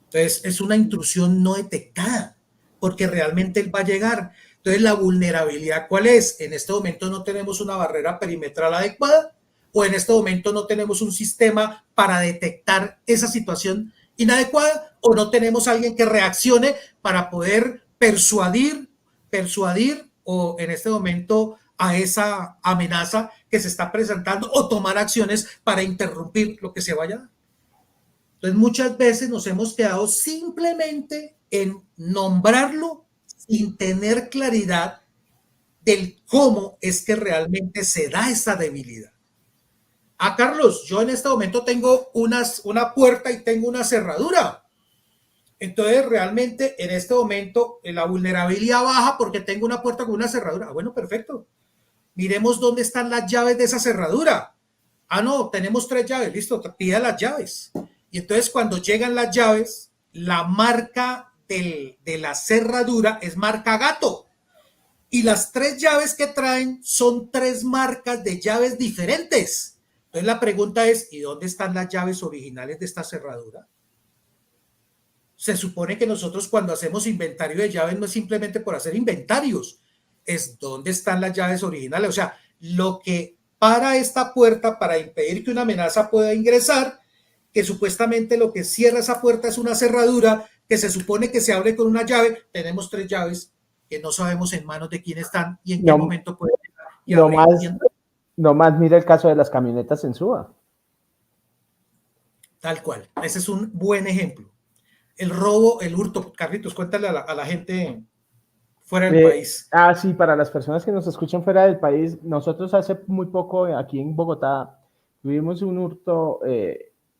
Entonces es una intrusión no detectada, porque realmente él va a llegar. Entonces la vulnerabilidad, ¿cuál es? En este momento no tenemos una barrera perimetral adecuada, o en este momento no tenemos un sistema para detectar esa situación inadecuada, o no tenemos alguien que reaccione para poder persuadir o en este momento a esa amenaza que se está presentando, o tomar acciones para interrumpir lo que se vaya a dar. Entonces muchas veces nos hemos quedado simplemente en nombrarlo sin tener claridad del cómo es que realmente se da esa debilidad. Ah, Carlos, yo en este momento tengo una puerta y tengo una cerradura. Entonces realmente en este momento la vulnerabilidad baja porque tengo una puerta con una cerradura. Ah, bueno, perfecto. Miremos dónde están las llaves de esa cerradura. Ah, no, tenemos 3 llaves. Listo, pida las llaves. Y entonces cuando llegan las llaves, la marca de la cerradura es marca gato. Y las 3 llaves que traen son 3 marcas de llaves diferentes. Entonces la pregunta es, ¿y dónde están las llaves originales de esta cerradura? Se supone que nosotros cuando hacemos inventario de llaves no es simplemente por hacer inventarios, es dónde están las llaves originales. O sea, lo que para esta puerta, para impedir que una amenaza pueda ingresar, que supuestamente lo que cierra esa puerta es una cerradura que se supone que se abre con una llave. Tenemos 3 llaves que no sabemos en manos de quién están y en qué momento pueden llegar. No más mira el caso de las camionetas en Suba. Tal cual. Ese es un buen ejemplo. El robo, el hurto. Carlitos, cuéntale a la gente fuera del país. Sí, para las personas que nos escuchan fuera del país, nosotros hace muy poco aquí en Bogotá tuvimos un hurto,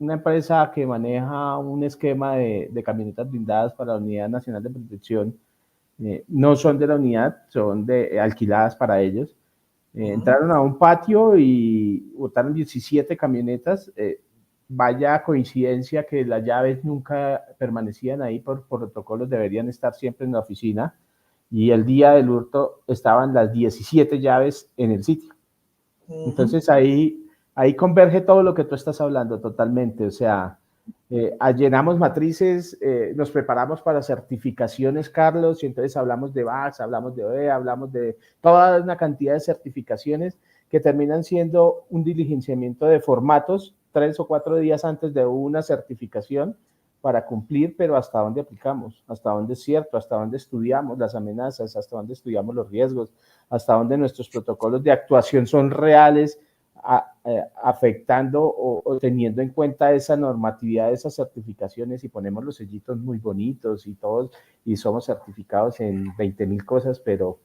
una empresa que maneja un esquema de camionetas blindadas para la Unidad Nacional de Protección. No son de la unidad, son alquiladas para ellos. Entraron a un patio y hurtaron 17 camionetas. Vaya coincidencia que las llaves nunca permanecían ahí por protocolos, deberían estar siempre en la oficina. Y el día del hurto estaban las 17 llaves en el sitio. Entonces ahí converge todo lo que tú estás hablando totalmente. O sea, llenamos matrices, nos preparamos para certificaciones, Carlos, y entonces hablamos de VAX, hablamos de OE, hablamos de toda una cantidad de certificaciones que terminan siendo un diligenciamiento de formatos 3 o 4 días antes de una certificación para cumplir, pero hasta dónde aplicamos, hasta dónde es cierto, hasta dónde estudiamos las amenazas, hasta dónde estudiamos los riesgos, hasta dónde nuestros protocolos de actuación son reales, afectando o teniendo en cuenta esa normatividad de esas certificaciones, y ponemos los sellitos muy bonitos y todos, y somos certificados en 20,000 cosas, pero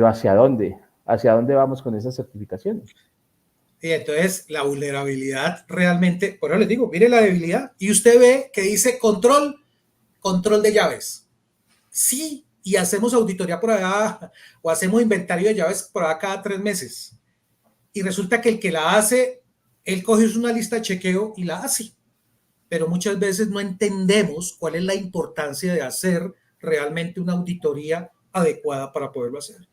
¿hacia dónde? ¿Hacia dónde vamos con esas certificaciones? Y entonces la vulnerabilidad realmente, por eso les digo, mire la debilidad y usted ve que dice control de llaves. Sí, y hacemos auditoría por allá o hacemos inventario de llaves por allá cada 3 meses. Y resulta que el que la hace, él coge una lista de chequeo y la hace. Pero muchas veces no entendemos cuál es la importancia de hacer realmente una auditoría adecuada para poderlo hacer.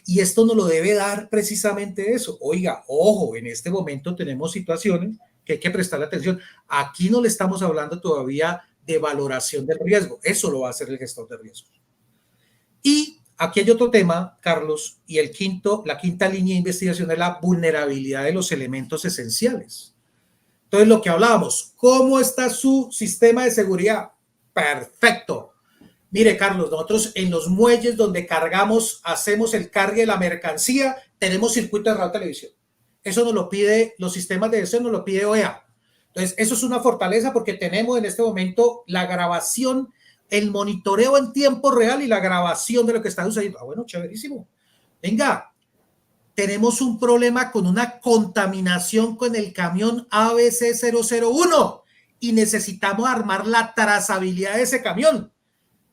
Y esto nos lo debe dar precisamente eso. Oiga, ojo, en este momento tenemos situaciones que hay que prestarle atención. Aquí no le estamos hablando todavía de valoración del riesgo. Eso lo va a hacer el gestor de riesgos. Y aquí hay otro tema, Carlos, y la quinta línea de investigación es la vulnerabilidad de los elementos esenciales. Entonces, lo que hablábamos, ¿cómo está su sistema de seguridad? Perfecto. Mire, Carlos, nosotros en los muelles donde cargamos, hacemos el cargue de la mercancía, tenemos circuito de radio televisión. Eso nos lo pide, los sistemas de gestión nos lo pide OEA. Entonces, eso es una fortaleza porque tenemos en este momento la grabación, el monitoreo en tiempo real y la grabación de lo que está sucediendo. Bueno, chéverísimo. Venga, tenemos un problema con una contaminación con el camión ABC 001 y necesitamos armar la trazabilidad de ese camión.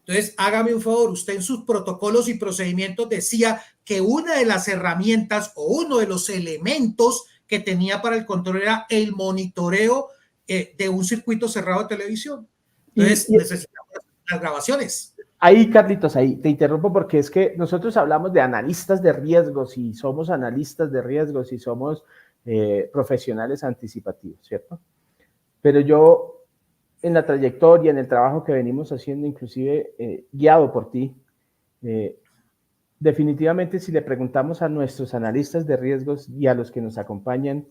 Entonces, hágame un favor, usted en sus protocolos y procedimientos decía que una de las herramientas o uno de los elementos que tenía para el control era el monitoreo de un circuito cerrado de televisión. Entonces, necesitamos las grabaciones. Ahí, Carlitos, ahí te interrumpo porque es que nosotros hablamos de analistas de riesgos y somos analistas de riesgos y somos profesionales anticipativos, ¿cierto? Pero yo, en la trayectoria, en el trabajo que venimos haciendo, inclusive guiado por ti, definitivamente si le preguntamos a nuestros analistas de riesgos y a los que nos acompañan,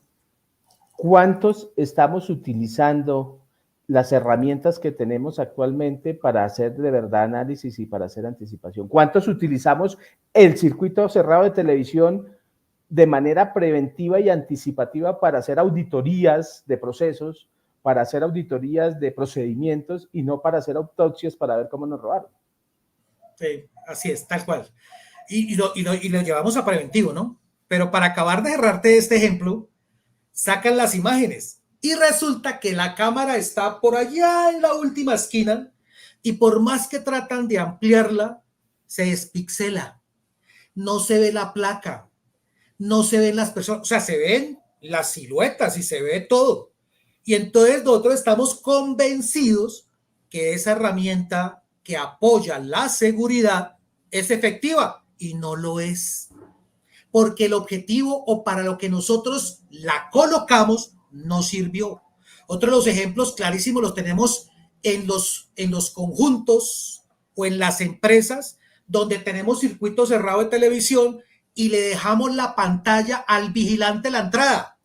¿cuántos estamos utilizando las herramientas que tenemos actualmente para hacer de verdad análisis y para hacer anticipación? ¿Cuántos utilizamos el circuito cerrado de televisión de manera preventiva y anticipativa para hacer auditorías de procesos, para hacer auditorías de procedimientos y no para hacer autopsias para ver cómo nos robaron? Sí, así es, tal cual. Y lo llevamos a preventivo, ¿no? Pero para acabar de cerrarte este ejemplo, sacan las imágenes y resulta que la cámara está por allá en la última esquina y por más que tratan de ampliarla, se despixela. No se ve la placa, no se ven las personas, o sea, se ven las siluetas y se ve todo. Y entonces nosotros estamos convencidos que esa herramienta que apoya la seguridad es efectiva y no lo es. Porque el objetivo o para lo que nosotros la colocamos no sirvió. Otro de los ejemplos clarísimos los tenemos en los conjuntos o en las empresas donde tenemos circuito cerrado de televisión y le dejamos la pantalla al vigilante de la entrada,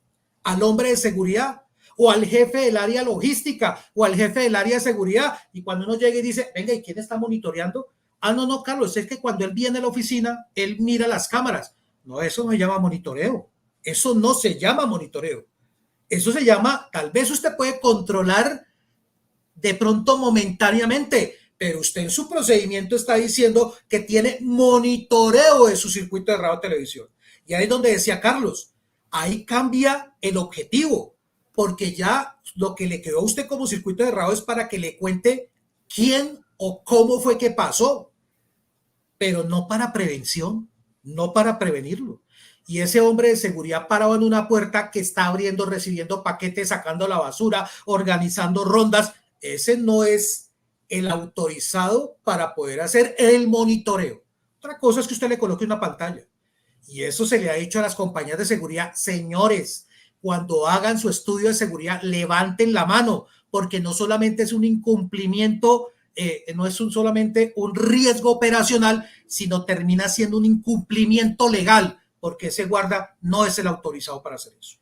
al hombre de seguridad o al jefe del área logística o al jefe del área de seguridad. Y cuando uno llega y dice, venga, ¿y quién está monitoreando? Ah, no, Carlos, es que cuando él viene a la oficina, él mira las cámaras. No, eso no se llama monitoreo. Eso no se llama monitoreo. Eso se llama, tal vez usted puede controlar de pronto momentáneamente, pero usted en su procedimiento está diciendo que tiene monitoreo de su circuito de radio y televisión. Y ahí es donde decía Carlos, ahí cambia el objetivo, porque ya lo que le quedó a usted como circuito de radio es para que le cuente quién o cómo fue que pasó, pero no para prevención, no para prevenirlo. Y ese hombre de seguridad parado en una puerta que está abriendo, recibiendo paquetes, sacando la basura, organizando rondas, ese no es el autorizado para poder hacer el monitoreo. Otra cosa es que usted le coloque una pantalla. Y eso se le ha dicho a las compañías de seguridad, señores, cuando hagan su estudio de seguridad, levanten la mano, porque no solamente es un incumplimiento, no es solamente un riesgo operacional, sino termina siendo un incumplimiento legal, porque ese guarda no es el autorizado para hacer eso.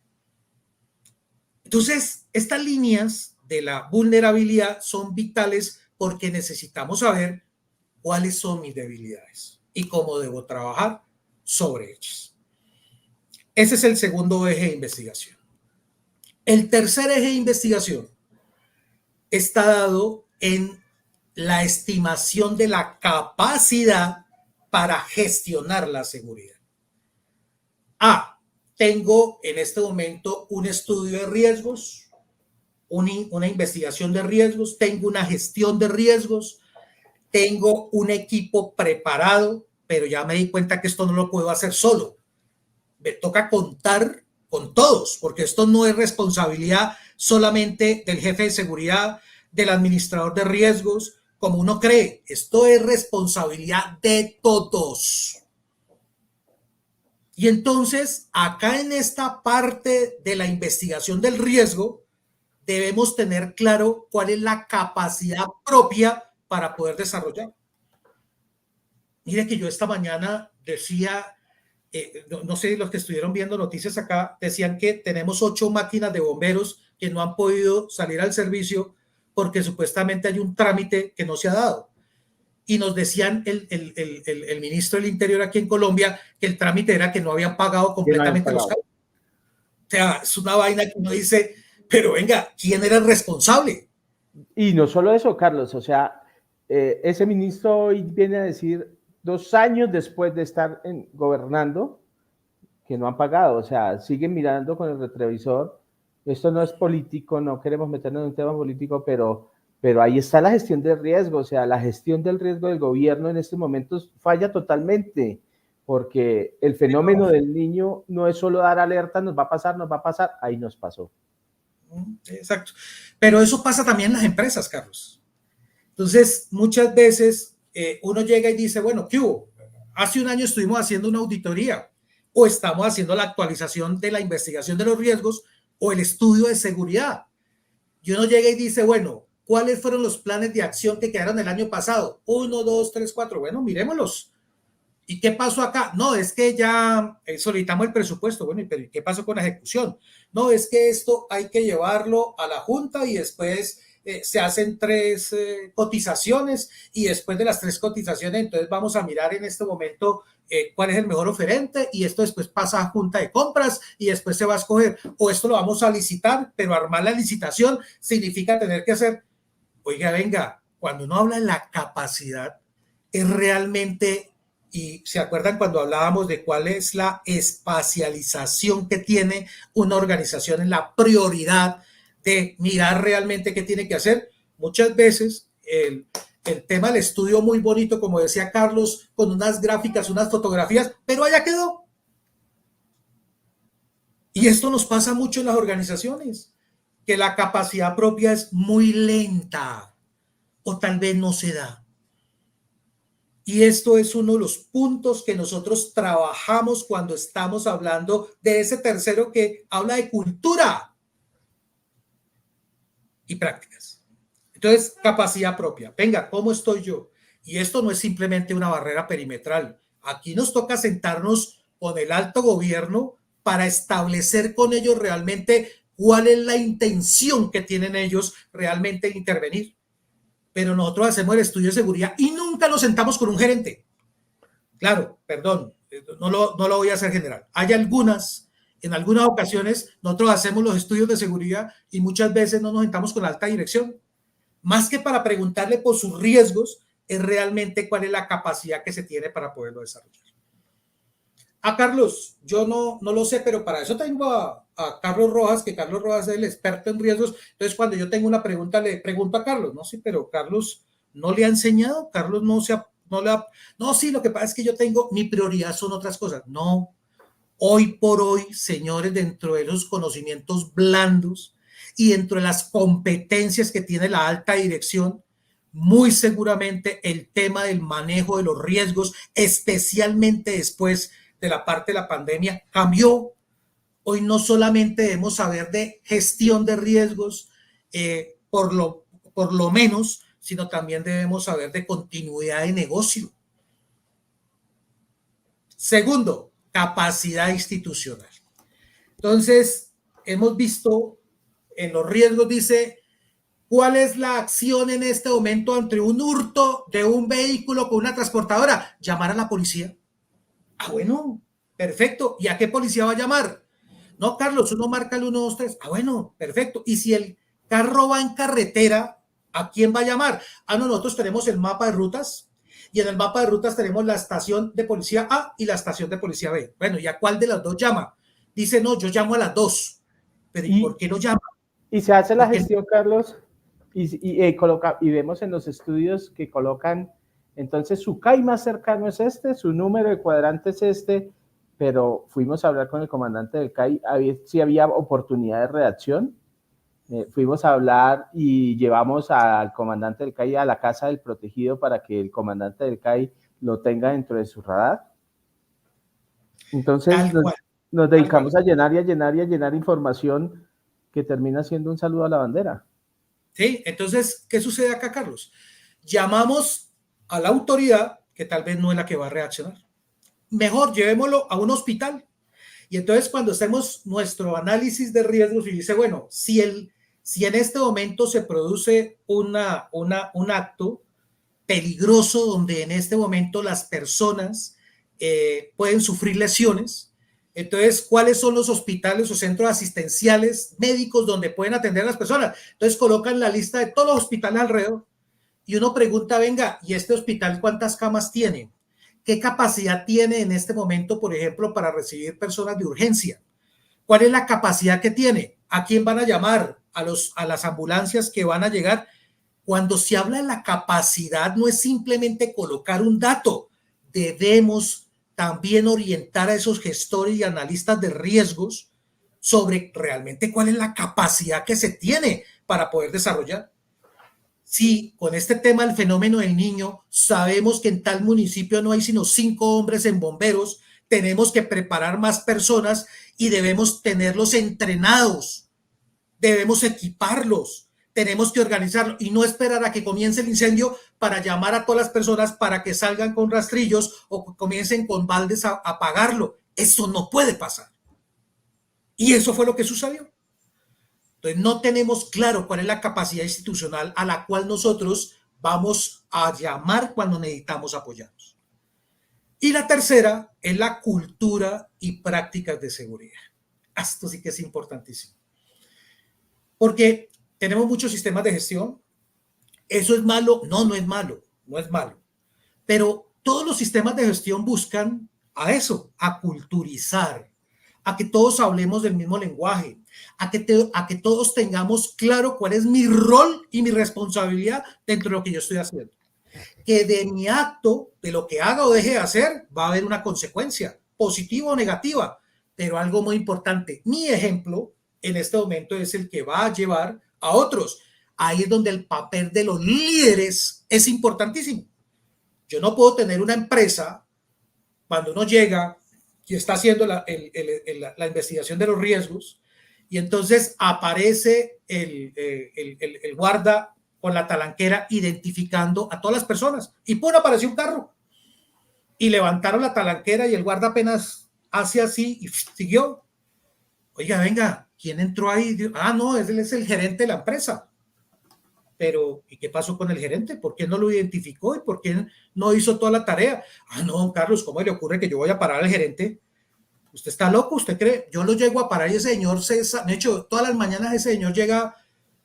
Entonces, estas líneas de la vulnerabilidad son vitales porque necesitamos saber cuáles son mis debilidades y cómo debo trabajar sobre ellas. Ese es el segundo eje de investigación. El tercer eje de investigación está dado en la estimación de la capacidad para gestionar la seguridad. Tengo en este momento un estudio de riesgos, una investigación de riesgos, tengo una gestión de riesgos, tengo un equipo preparado, pero ya me di cuenta que esto no lo puedo hacer solo. Me toca contar con todos, porque esto no es responsabilidad solamente del jefe de seguridad, del administrador de riesgos, como uno cree. Esto es responsabilidad de todos. Y entonces, acá en esta parte de la investigación del riesgo, debemos tener claro cuál es la capacidad propia para poder desarrollar. Mire que yo esta mañana decía, no sé, los que estuvieron viendo noticias acá, decían que tenemos 8 máquinas de bomberos que no han podido salir al servicio porque supuestamente hay un trámite que no se ha dado. Y nos decían el ministro del Interior aquí en Colombia que el trámite era que no habían pagado completamente los cargos. O sea, es una vaina que uno dice, pero venga, ¿quién era el responsable? Y no solo eso, Carlos, o sea, ese ministro hoy viene a decir 2 años después de estar gobernando que no han pagado, o sea, siguen mirando con el retrovisor. Esto no es político, no queremos meternos en un tema político, pero ahí está la gestión del riesgo, o sea, la gestión del riesgo del gobierno en estos momentos falla totalmente, porque el fenómeno del niño no es solo dar alerta, nos va a pasar, ahí nos pasó. Exacto, pero eso pasa también en las empresas, Carlos. Entonces, muchas veces uno llega y dice, bueno, ¿qué hubo? Hace un año estuvimos haciendo una auditoría o estamos haciendo la actualización de la investigación de los riesgos o el estudio de seguridad. Y uno llega y dice, bueno, ¿cuáles fueron los planes de acción que quedaron el año pasado? 1, 2, 3, 4. Bueno, miremoslos. ¿Y qué pasó acá? No, es que ya solicitamos el presupuesto. Bueno, pero ¿y qué pasó con la ejecución? No, es que esto hay que llevarlo a la Junta y después se hacen 3 cotizaciones y después de las 3 cotizaciones, entonces vamos a mirar en este momento cuál es el mejor oferente y esto después pasa a Junta de Compras y después se va a escoger o esto lo vamos a licitar, pero armar la licitación significa tener que hacer, oiga, venga, cuando uno habla de la capacidad es realmente, y se acuerdan cuando hablábamos de cuál es la espacialización que tiene una organización en la prioridad de mirar realmente qué tiene que hacer. Muchas veces el tema del estudio muy bonito, como decía Carlos, con unas gráficas, unas fotografías, pero allá quedó. Y esto nos pasa mucho en las organizaciones, que la capacidad propia es muy lenta o tal vez no se da. Y esto es uno de los puntos que nosotros trabajamos cuando estamos hablando de ese tercero que habla de cultura y prácticas. Entonces, capacidad propia. Venga, ¿cómo estoy yo? Y esto no es simplemente una barrera perimetral. Aquí nos toca sentarnos con el alto gobierno para establecer con ellos realmente cuál es la intención que tienen ellos realmente en intervenir. Pero nosotros hacemos el estudio de seguridad y nunca nos sentamos con un gerente. Claro, perdón, no lo voy a hacer general. Hay en algunas ocasiones nosotros hacemos los estudios de seguridad y muchas veces no nos sentamos con la alta dirección. más que para preguntarle por sus riesgos, es realmente cuál es la capacidad que se tiene para poderlo desarrollar. Carlos, yo no lo sé, pero para eso tengo a Carlos Rojas, que Carlos Rojas es el experto en riesgos. Entonces, cuando yo tengo una pregunta, le pregunto a Carlos, no, sí, pero Carlos no le ha enseñado, Carlos no, sí, lo que pasa es que yo tengo, mi prioridad son otras cosas. No, hoy por hoy, señores, dentro de los conocimientos blandos y dentro de las competencias que tiene la alta dirección, muy seguramente el tema del manejo de los riesgos, especialmente después de la parte de la pandemia, cambió. Hoy no solamente debemos saber de gestión de riesgos, por lo menos, sino también debemos saber de continuidad de negocio. Segundo, capacidad institucional. Entonces, hemos visto en los riesgos, dice, ¿cuál es la acción en este momento ante un hurto de un vehículo con una transportadora? Llamar a la policía. Bueno, perfecto. ¿Y a qué policía va a llamar? No, Carlos, uno marca el 123. Bueno, perfecto. ¿Y si el carro va en carretera, a quién va a llamar? No, nosotros tenemos el mapa de rutas y en el mapa de rutas tenemos la estación de policía A y la estación de policía B. Bueno, ¿y a cuál de las dos llama? Dice, no, yo llamo a las dos. Pero ¿y por qué no llama? Y se hace la gestión, Carlos, y vemos en los estudios que colocan, entonces su CAI más cercano es este, su número de cuadrante es este, pero fuimos a hablar con el comandante del CAI, si había oportunidad de redacción, fuimos a hablar y llevamos al comandante del CAI a la casa del protegido para que el comandante del CAI lo tenga dentro de su radar. Entonces nos dedicamos a llenar información que termina siendo un saludo a la bandera. Sí, entonces, ¿qué sucede acá, Carlos? Llamamos a la autoridad, que tal vez no es la que va a reaccionar. Mejor llevémoslo a un hospital. Y entonces cuando hacemos nuestro análisis de riesgos y dice, bueno, si en este momento se produce un acto peligroso donde en este momento las personas pueden sufrir lesiones, entonces, ¿cuáles son los hospitales o centros asistenciales médicos donde pueden atender a las personas? Entonces, colocan la lista de todos los hospitales alrededor y uno pregunta, venga, ¿y este hospital cuántas camas tiene? ¿Qué capacidad tiene en este momento, por ejemplo, para recibir personas de urgencia? ¿Cuál es la capacidad que tiene? ¿A quién van a llamar? ¿A las ambulancias que van a llegar? Cuando se habla de la capacidad, no es simplemente colocar un dato. Debemos también orientar a esos gestores y analistas de riesgos sobre realmente cuál es la capacidad que se tiene para poder desarrollar. Si con este tema del fenómeno del niño sabemos que en tal municipio no hay sino 5 hombres en bomberos, tenemos que preparar más personas y debemos tenerlos entrenados, debemos equiparlos, tenemos que organizarlo y no esperar a que comience el incendio para llamar a todas las personas para que salgan con rastrillos o comiencen con baldes a apagarlo. Eso no puede pasar. Y eso fue lo que sucedió. Entonces no tenemos claro cuál es la capacidad institucional a la cual nosotros vamos a llamar cuando necesitamos apoyarnos. Y la tercera es la cultura y prácticas de seguridad. Esto sí que es importantísimo. Porque tenemos muchos sistemas de gestión. ¿Eso es malo? No es malo. No es malo. Pero todos los sistemas de gestión buscan a eso, a culturizar, a que todos hablemos del mismo lenguaje, a que todos tengamos claro cuál es mi rol y mi responsabilidad dentro de lo que yo estoy haciendo. Que de mi acto, de lo que haga o deje de hacer, va a haber una consecuencia, positiva o negativa. Pero algo muy importante, mi ejemplo en este momento es el que va a llevar a otros. Ahí es donde el papel de los líderes es importantísimo. Yo no puedo tener una empresa cuando uno llega y está haciendo la investigación de los riesgos y entonces aparece el guarda con la talanquera identificando a todas las personas y por apareció un carro y levantaron la talanquera y el guarda apenas hace así y siguió. Oiga, venga, ¿quién entró ahí? No, él es el gerente de la empresa. Pero, ¿y qué pasó con el gerente? ¿Por qué no lo identificó? ¿Y por qué no hizo toda la tarea? No, don Carlos, ¿cómo le ocurre que yo voy a parar al gerente? ¿Usted está loco? ¿Usted cree? Yo lo llego a parar y ese señor, de hecho, todas las mañanas ese señor llega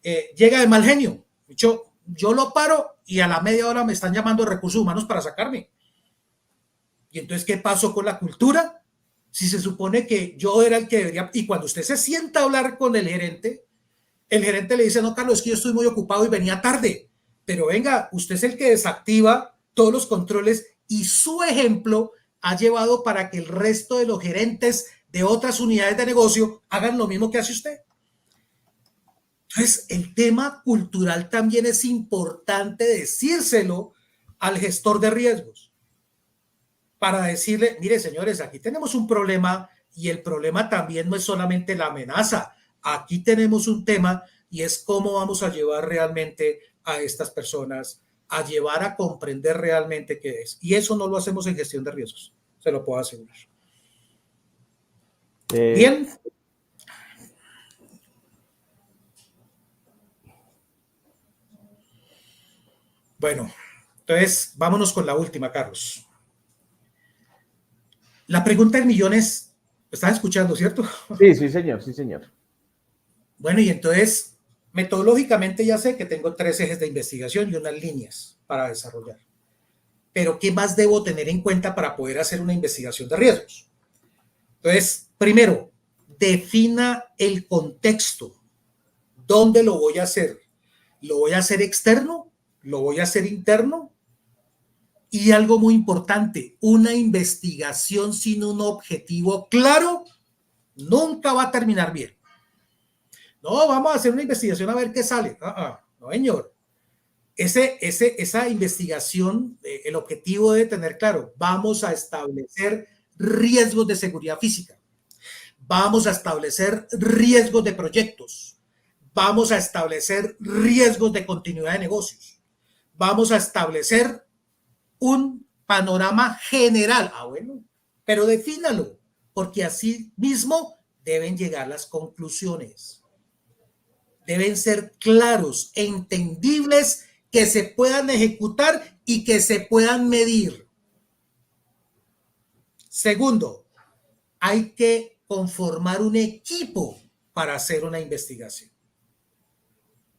de mal genio. De hecho, yo lo paro y a la media hora me están llamando recursos humanos para sacarme. Y entonces, ¿qué pasó con la cultura? Si se supone que yo era el que debería, y cuando usted se sienta a hablar con el gerente le dice, no, Carlos, es que yo estoy muy ocupado y venía tarde, pero venga, usted es el que desactiva todos los controles y su ejemplo ha llevado para que el resto de los gerentes de otras unidades de negocio hagan lo mismo que hace usted. Entonces, el tema cultural también es importante decírselo al gestor de riesgos para decirle, mire, señores, aquí tenemos un problema y el problema también no es solamente la amenaza. Aquí tenemos un tema y es cómo vamos a llevar realmente a estas personas a llevar a comprender realmente qué es. Y eso no lo hacemos en gestión de riesgos, se lo puedo asegurar. Bien. Bueno, entonces vámonos con la última, Carlos. La pregunta del millón es, ¿estás escuchando, cierto? Sí, sí, señor, sí, señor. Bueno, y entonces, metodológicamente ya sé que tengo 3 ejes de investigación y unas líneas para desarrollar. Pero, ¿qué más debo tener en cuenta para poder hacer una investigación de riesgos? Entonces, primero, defina el contexto. ¿Dónde lo voy a hacer? ¿Lo voy a hacer externo? ¿Lo voy a hacer interno? Y algo muy importante, una investigación sin un objetivo claro nunca va a terminar bien. No, vamos a hacer una investigación a ver qué sale. No, señor. Esa investigación, el objetivo debe tener claro, vamos a establecer riesgos de seguridad física, vamos a establecer riesgos de proyectos, vamos a establecer riesgos de continuidad de negocios, vamos a establecer un panorama general. Bueno, pero defínalo, porque así mismo deben llegar las conclusiones. Deben ser claros, entendibles, que se puedan ejecutar y que se puedan medir. Segundo, hay que conformar un equipo para hacer una investigación.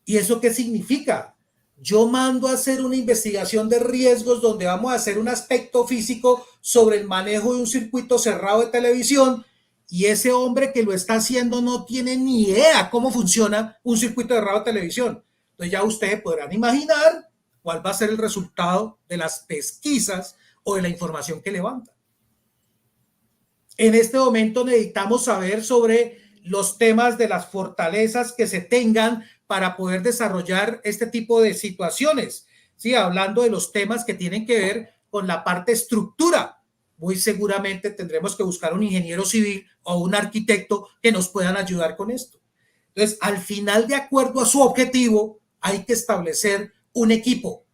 ¿Y eso qué significa? Yo mando a hacer una investigación de riesgos donde vamos a hacer un aspecto físico sobre el manejo de un circuito cerrado de televisión y ese hombre que lo está haciendo no tiene ni idea cómo funciona un circuito cerrado de televisión. Entonces ya ustedes podrán imaginar cuál va a ser el resultado de las pesquisas o de la información que levanta. En este momento necesitamos saber sobre los temas de las fortalezas que se tengan para poder desarrollar este tipo de situaciones. Sí, hablando de los temas que tienen que ver con la parte estructura. Muy seguramente tendremos que buscar un ingeniero civil o un arquitecto que nos puedan ayudar con esto. Entonces, al final, de acuerdo a su objetivo, hay que establecer un equipo.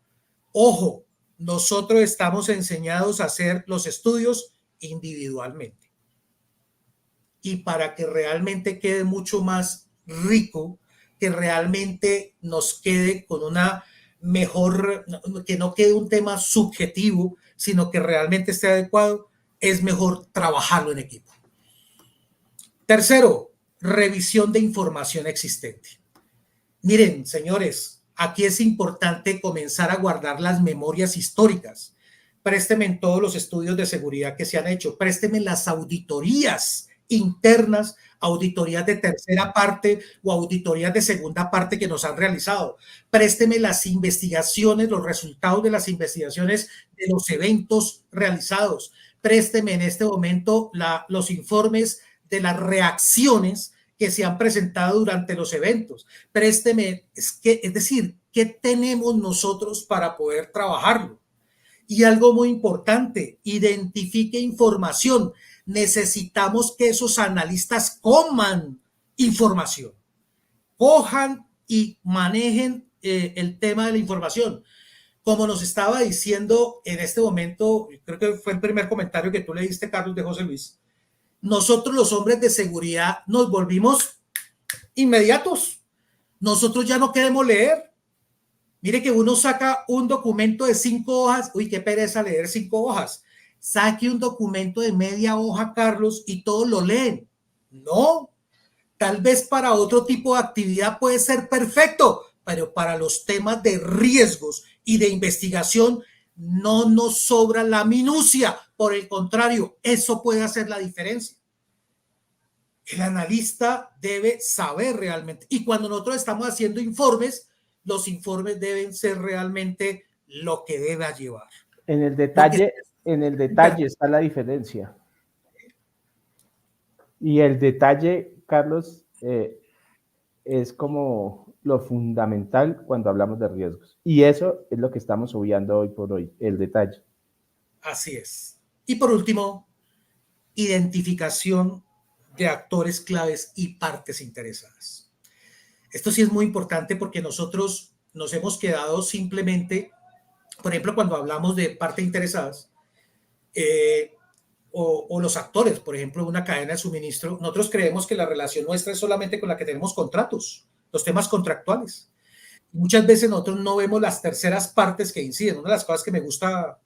Ojo, nosotros estamos enseñados a hacer los estudios individualmente. Y para que realmente quede mucho más rico, que realmente nos quede con una mejor, que no quede un tema subjetivo, sino que realmente esté adecuado, es mejor trabajarlo en equipo. Tercero, revisión de información existente. Miren, señores, aquí es importante comenzar a guardar las memorias históricas. Présteme en todos los estudios de seguridad que se han hecho, présteme las auditorías internas, auditorías de tercera parte o auditorías de segunda parte que nos han realizado. Présteme las investigaciones, los resultados de las investigaciones de los eventos realizados. Présteme en este momento los informes de las reacciones que se han presentado durante los eventos. Présteme, es decir, ¿qué tenemos nosotros para poder trabajarlo? Y algo muy importante, identifique información. Necesitamos que esos analistas coman información, cojan y manejen el tema de la información. Como nos estaba diciendo en este momento, creo que fue el primer comentario que tú le diste, Carlos, de José Luis, nosotros los hombres de seguridad nos volvimos inmediatos. Nosotros ya no queremos leer. Mire que uno saca un documento de 5 hojas, uy, qué pereza leer 5 hojas. Saque un documento de media hoja, Carlos, y todos lo leen. No, tal vez para otro tipo de actividad puede ser perfecto, pero para los temas de riesgos y de investigación no nos sobra la minucia. Por el contrario, eso puede hacer la diferencia. El analista debe saber realmente. Y cuando nosotros estamos haciendo informes, los informes deben ser realmente lo que debe llevar. En el detalle está la diferencia. Y el detalle, Carlos, es como lo fundamental cuando hablamos de riesgos. Y eso es lo que estamos obviando hoy por hoy, el detalle. Así es. Y por último, identificación de actores claves y partes interesadas. Esto sí es muy importante porque nosotros nos hemos quedado simplemente, por ejemplo, cuando hablamos de partes interesadas, o los actores, por ejemplo, una cadena de suministro, nosotros creemos que la relación nuestra es solamente con la que tenemos contratos, los temas contractuales. Muchas veces nosotros no vemos las terceras partes que inciden. Una de las cosas que me gusta,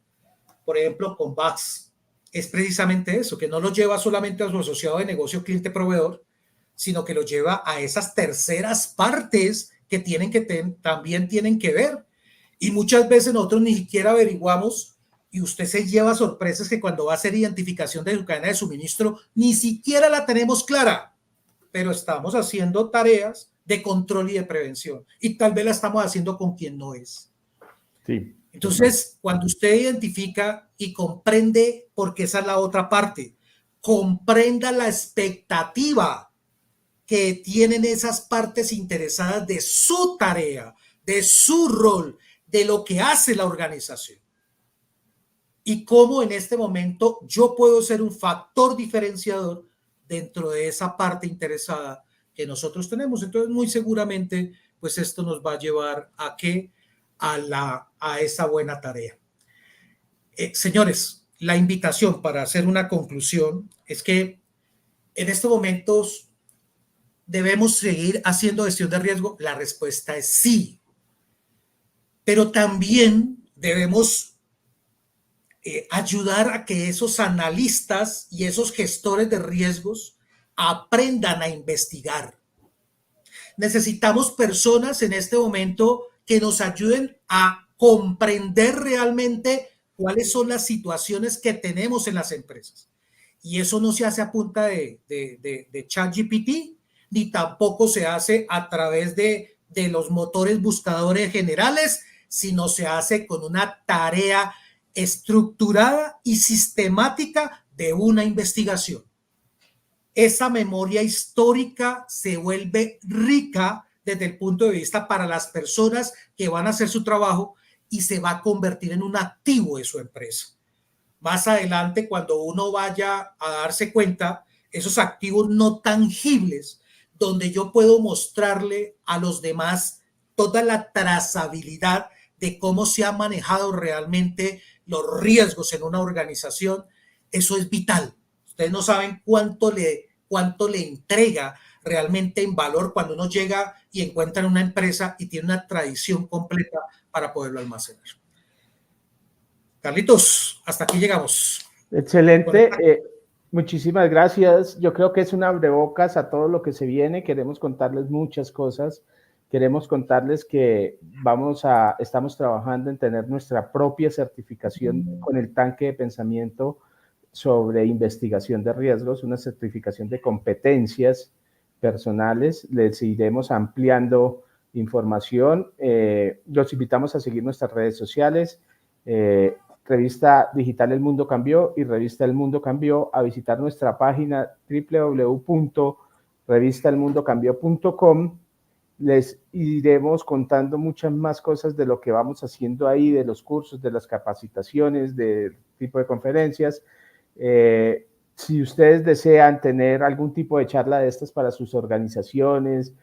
por ejemplo, con VAX, es precisamente eso, que no lo lleva solamente a su asociado de negocio cliente-proveedor, sino que lo lleva a esas terceras partes que también tienen que ver. Y muchas veces nosotros ni siquiera averiguamos, y usted se lleva sorpresas que cuando va a hacer identificación de su cadena de suministro, ni siquiera la tenemos clara, pero estamos haciendo tareas de control y de prevención, y tal vez la estamos haciendo con quien no es. Sí. Entonces, cuando usted identifica y comprende, porque esa es la otra parte, comprenda la expectativa que tienen esas partes interesadas de su tarea, de su rol, de lo que hace la organización. Y cómo en este momento yo puedo ser un factor diferenciador dentro de esa parte interesada que nosotros tenemos. Entonces, muy seguramente, pues esto nos va a llevar a qué, a esa buena tarea. Señores, la invitación para hacer una conclusión es que en estos momentos debemos seguir haciendo gestión de riesgo. La respuesta es sí, pero también debemos ayudar a que esos analistas y esos gestores de riesgos aprendan a investigar. Necesitamos personas en este momento que nos ayuden a comprender realmente cuáles son las situaciones que tenemos en las empresas. Y eso no se hace a punta de ChatGPT, ni tampoco se hace a través de los motores buscadores generales, sino se hace con una tarea estructurada y sistemática de una investigación. Esa memoria histórica se vuelve rica desde el punto de vista para las personas que van a hacer su trabajo y se va a convertir en un activo de su empresa. Más adelante, cuando uno vaya a darse cuenta, esos activos no tangibles, donde yo puedo mostrarle a los demás toda la trazabilidad de cómo se ha manejado realmente los riesgos en una organización, eso es vital. Ustedes no saben cuánto le entrega realmente en valor cuando uno llega y encuentra una empresa y tiene una tradición completa para poderlo almacenar. Carlitos, hasta aquí llegamos. Excelente. Muchísimas gracias. Yo creo que es un abrebocas a todo lo que se viene. Queremos contarles muchas cosas. Queremos contarles que estamos trabajando en tener nuestra propia certificación con el tanque de pensamiento sobre investigación de riesgos, una certificación de competencias personales. Les iremos ampliando información. Los invitamos a seguir nuestras redes sociales, Revista Digital El Mundo Cambió y Revista El Mundo Cambió, a visitar nuestra página www.revistaelmundocambió.com. Les iremos contando muchas más cosas de lo que vamos haciendo ahí, de los cursos, de las capacitaciones, del tipo de conferencias. Si ustedes desean tener algún tipo de charla de estas para sus organizaciones,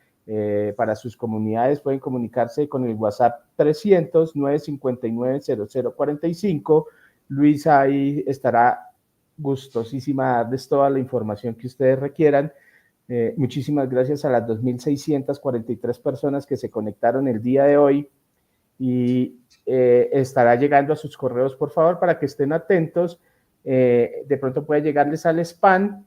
para sus comunidades, pueden comunicarse con el WhatsApp 300-959-0045. Luisa ahí estará gustosísima de darles toda la información que ustedes requieran. Muchísimas gracias a las 2.643 personas que se conectaron el día de hoy y estará llegando a sus correos, por favor, para que estén atentos. De pronto puede llegarles al spam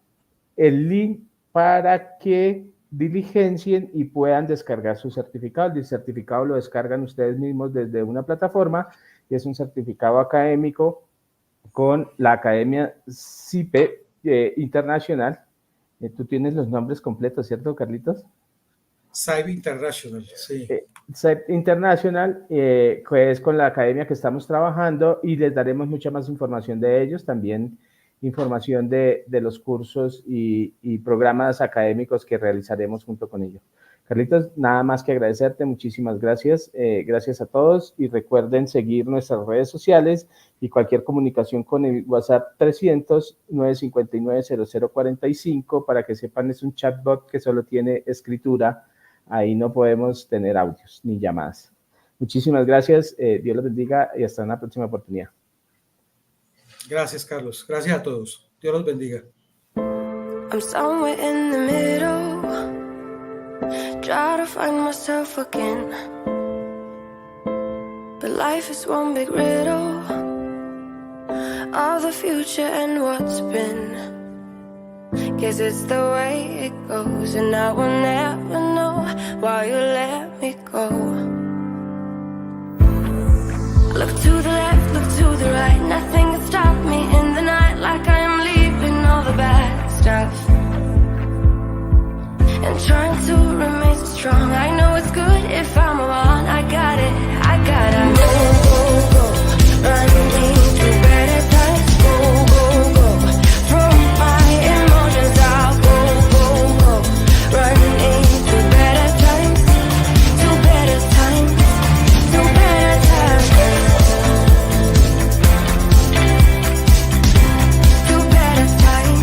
el link para que diligencien y puedan descargar su certificado. El certificado lo descargan ustedes mismos desde una plataforma y es un certificado académico con la Academia CIPE Internacional. Tú tienes los nombres completos, ¿cierto, Carlitos? CIPE International, sí. CIPE International, que es con la academia que estamos trabajando, y les daremos mucha más información de ellos, también información de los cursos y programas académicos que realizaremos junto con ellos. Carlitos, nada más que agradecerte, muchísimas gracias. Gracias a todos y recuerden seguir nuestras redes sociales y cualquier comunicación con el WhatsApp 300-959-0045 para que sepan, es un chatbot que solo tiene escritura. Ahí no podemos tener audios ni llamadas. Muchísimas gracias, Dios los bendiga y hasta una próxima oportunidad. Gracias, Carlos. Gracias a todos. Dios los bendiga. I'm somewhere in the middle, try to find myself again, but life is one big riddle of the future and what's been. Guess it's the way it goes, and I will never know why you let me go. Look to the left, look to the right, nothing can stop me in the night, like I am leaving all the bad stuff and trying to remain so strong. I know it's good if I'm alone. I got it, I gotta go, go, go, running to better times. Go, go, go, from my emotions I'll go, go, go, running to better times, to better times, to better times, to better times,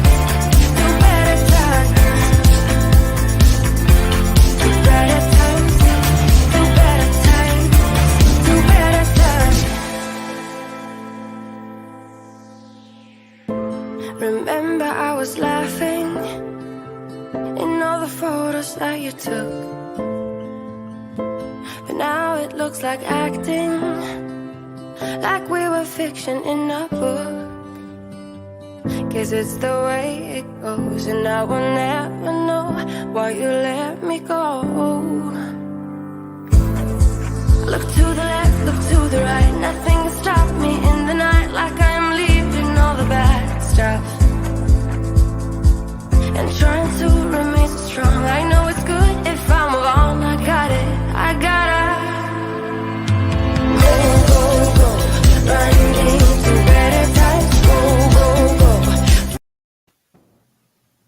to better times. Better times, to better times, to better times. Remember I was laughing in all the photos that you took, but now it looks like acting, like we were fiction in a book. Guess it's the way it goes, and I will never know why you let me go. Look to the left, look to the right, nothing